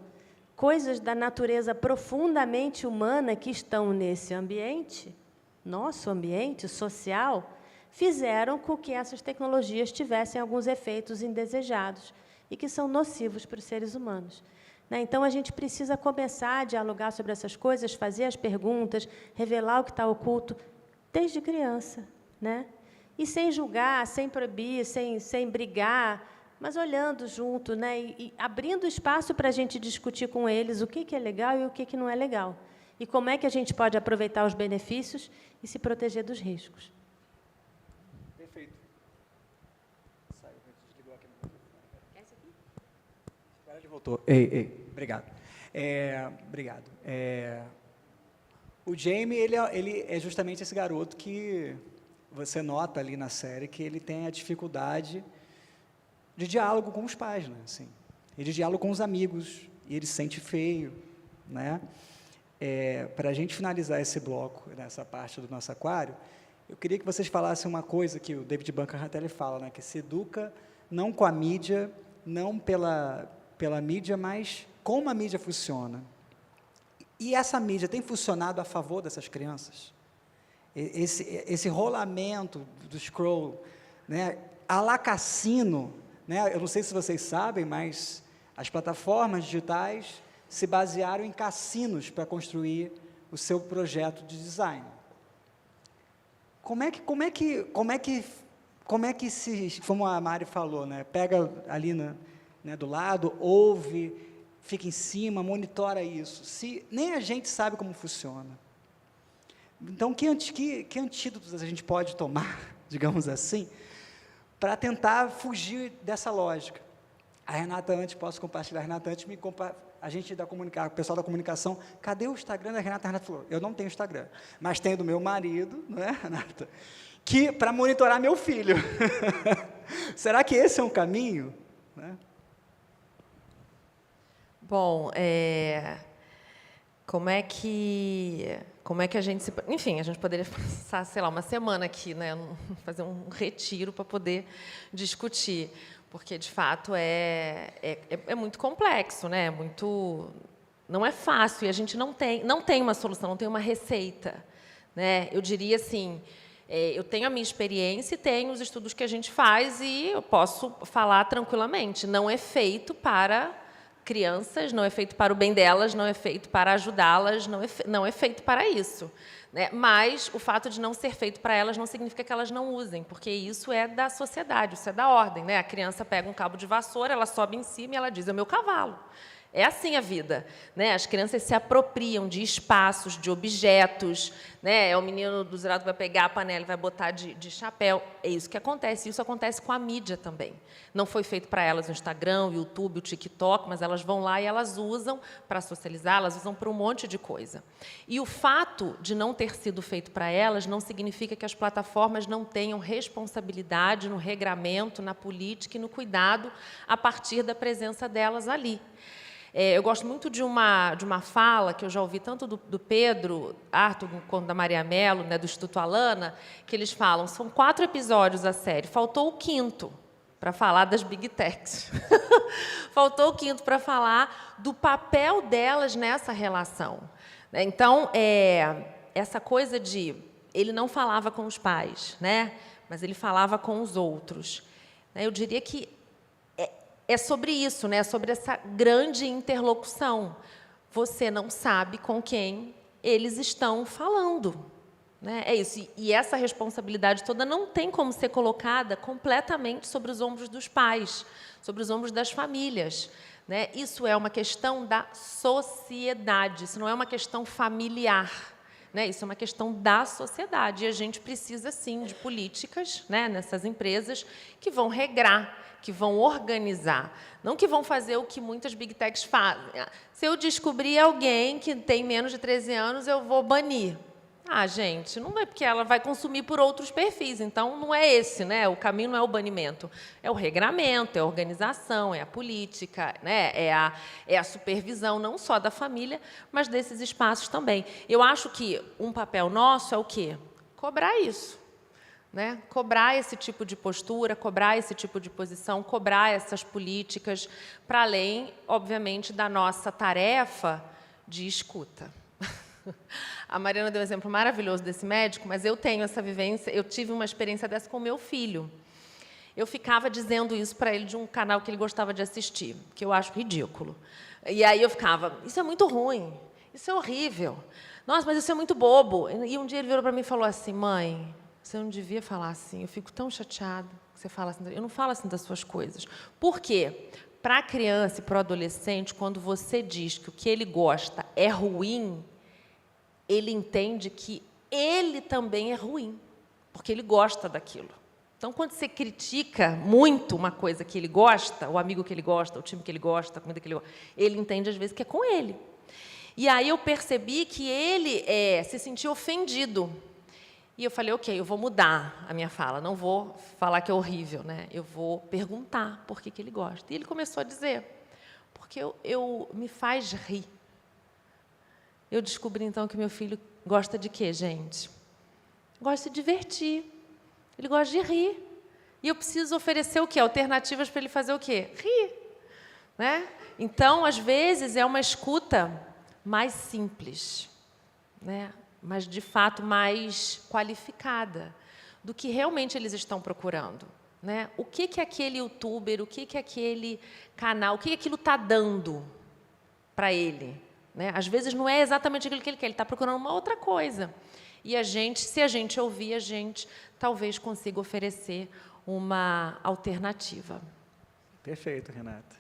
Speaker 2: coisas da natureza profundamente humana que estão nesse ambiente, nosso ambiente social, fizeram com que essas tecnologias tivessem alguns efeitos indesejados e que são nocivos para os seres humanos. Então, a gente precisa começar a dialogar sobre essas coisas, fazer as perguntas, revelar o que está oculto, desde criança, né? E sem julgar, sem proibir, sem brigar, mas olhando junto, né? E abrindo espaço para a gente discutir com eles o que é legal e o que não é legal. E como é que a gente pode aproveitar os benefícios e se proteger dos riscos.
Speaker 1: Perfeito. Saiu, desligou aqui. Essa aqui? Agora ele voltou. Ei, obrigado. Obrigado. O Jamie, ele é justamente esse garoto que você nota ali na série que ele tem a dificuldade de diálogo com os pais, né? Assim, e de diálogo com os amigos, e ele se sente feio, né? Para a gente finalizar esse bloco, nessa parte do nosso aquário, eu queria que vocês falassem uma coisa que o David Bunker até ele fala, né? Que se educa não com a mídia, não pela mídia, mas como a mídia funciona. E essa mídia tem funcionado a favor dessas crianças? Esse rolamento do scroll, né, a la cassino, né, eu não sei se vocês sabem, mas as plataformas digitais se basearam em cassinos para construir o seu projeto de design. Como é que se, como a Mari falou, né, pega ali do lado, ouve, fica em cima, monitora isso, se nem a gente sabe como funciona? Então, que antídotos a gente pode tomar, digamos assim, para tentar fugir dessa lógica? A Renata, antes, posso compartilhar, a Renata, antes, a gente o pessoal da comunicação, cadê o Instagram da Renata? A Renata falou, eu não tenho Instagram, mas tenho do meu marido, não é, Renata? Que, para monitorar meu filho. Será que esse é um caminho? Né?
Speaker 3: Bom, como é que a gente se... Enfim, a gente poderia passar, sei lá, uma semana aqui, né, fazer um retiro para poder discutir, porque, de fato, é muito complexo, né? Não é fácil, e a gente não tem uma solução, não tem uma receita. Né? Eu diria assim, eu tenho a minha experiência e tenho os estudos que a gente faz e eu posso falar tranquilamente. Não é feito para crianças, não é feito para o bem delas, não é feito para ajudá-las, não é feito para isso. Né? Mas o fato de não ser feito para elas não significa que elas não usem, porque isso é da sociedade, isso é da ordem. Né? A criança pega um cabo de vassoura, ela sobe em cima e ela diz, é o meu cavalo. É assim a vida. Né? As crianças se apropriam de espaços, de objetos. Né? O menino do zerado vai pegar a panela e vai botar de chapéu. É isso que acontece. Isso acontece com a mídia também. Não foi feito para elas o Instagram, o YouTube, o TikTok, mas elas vão lá e elas usam para socializar, elas usam para um monte de coisa. E o fato de não ter sido feito para elas não significa que as plataformas não tenham responsabilidade no regramento, na política e no cuidado a partir da presença delas ali. Eu gosto muito de uma fala que eu já ouvi tanto do Pedro Arthur quanto da Maria Mello, né, do Instituto Alana, que eles falam, são 4 episódios a série, faltou o 5º para falar das Big Techs. Faltou o 5º para falar do papel delas nessa relação. Então, essa coisa de... Ele não falava com os pais, né, mas ele falava com os outros. Eu diria que é sobre isso, né? Sobre essa grande interlocução. Você não sabe com quem eles estão falando. Né? É isso. E essa responsabilidade toda não tem como ser colocada completamente sobre os ombros dos pais, sobre os ombros das famílias. Né? Isso é uma questão da sociedade, isso não é uma questão familiar. Né? Isso é uma questão da sociedade. E a gente precisa, sim, de políticas, né, nessas empresas que vão regrar, que vão organizar, não que vão fazer o que muitas Big Techs fazem. Se eu descobrir alguém que tem menos de 13 anos, eu vou banir. Ah, gente, não é porque ela vai consumir por outros perfis, então não é esse, né? O caminho não é o banimento, é o regramento, é a organização, é a política, né? é a supervisão, não só da família, mas desses espaços também. Eu acho que um papel nosso é o quê? Cobrar isso. Né? Cobrar esse tipo de postura, cobrar esse tipo de posição, cobrar essas políticas, para além, obviamente, da nossa tarefa de escuta. A Mariana deu um exemplo maravilhoso desse médico, mas eu tenho essa vivência, eu tive uma experiência dessa com o meu filho. Eu ficava dizendo isso para ele de um canal que ele gostava de assistir, que eu acho ridículo. E aí eu ficava, isso é muito ruim, isso é horrível. Nossa, mas isso é muito bobo. E um dia ele virou para mim e falou assim, mãe, você não devia falar assim, eu fico tão chateado que você fala assim, eu não falo assim das suas coisas. Por quê? Para a criança e para o adolescente, quando você diz que o que ele gosta é ruim, ele entende que ele também é ruim, porque ele gosta daquilo. Então, quando você critica muito uma coisa que ele gosta, o amigo que ele gosta, o time que ele gosta, a comida que ele gosta, ele entende, às vezes, que é com ele. E aí eu percebi que ele se sentia ofendido. E eu falei, ok, eu vou mudar a minha fala, não vou falar que é horrível, né? Eu vou perguntar por que ele gosta. E ele começou a dizer, porque me faz rir. Eu descobri, então, que meu filho gosta de quê, gente? Gosta de divertir. Ele gosta de rir. E eu preciso oferecer o quê? Alternativas para ele fazer o quê? Rir. Né? Então, às vezes, é uma escuta mais simples, né? Mas, de fato, mais qualificada do que realmente eles estão procurando. Né? O que aquele youtuber, o que aquele canal, o que aquilo está dando para ele? Né? Às vezes, não é exatamente aquilo que ele quer, ele está procurando uma outra coisa. E a gente, se a gente ouvir, a gente talvez consiga oferecer uma alternativa.
Speaker 1: Perfeito, Renata.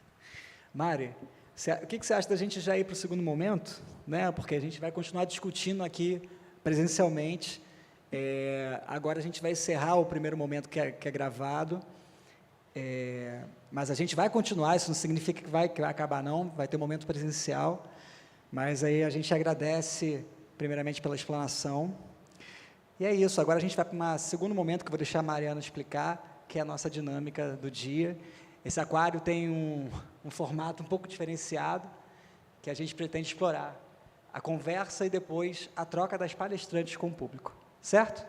Speaker 1: Mari, O que você acha da gente já ir para o segundo momento? Né? Porque a gente vai continuar discutindo aqui presencialmente. Agora a gente vai encerrar o primeiro momento que é gravado. Mas a gente vai continuar, isso não significa que vai acabar, não. Vai ter um momento presencial. Mas aí a gente agradece, primeiramente, pela explanação. E é isso. Agora a gente vai para um segundo momento que eu vou deixar a Mariana explicar, que é a nossa dinâmica do dia. Esse aquário tem um formato um pouco diferenciado, que a gente pretende explorar a conversa e depois a troca das palestrantes com o público. Certo?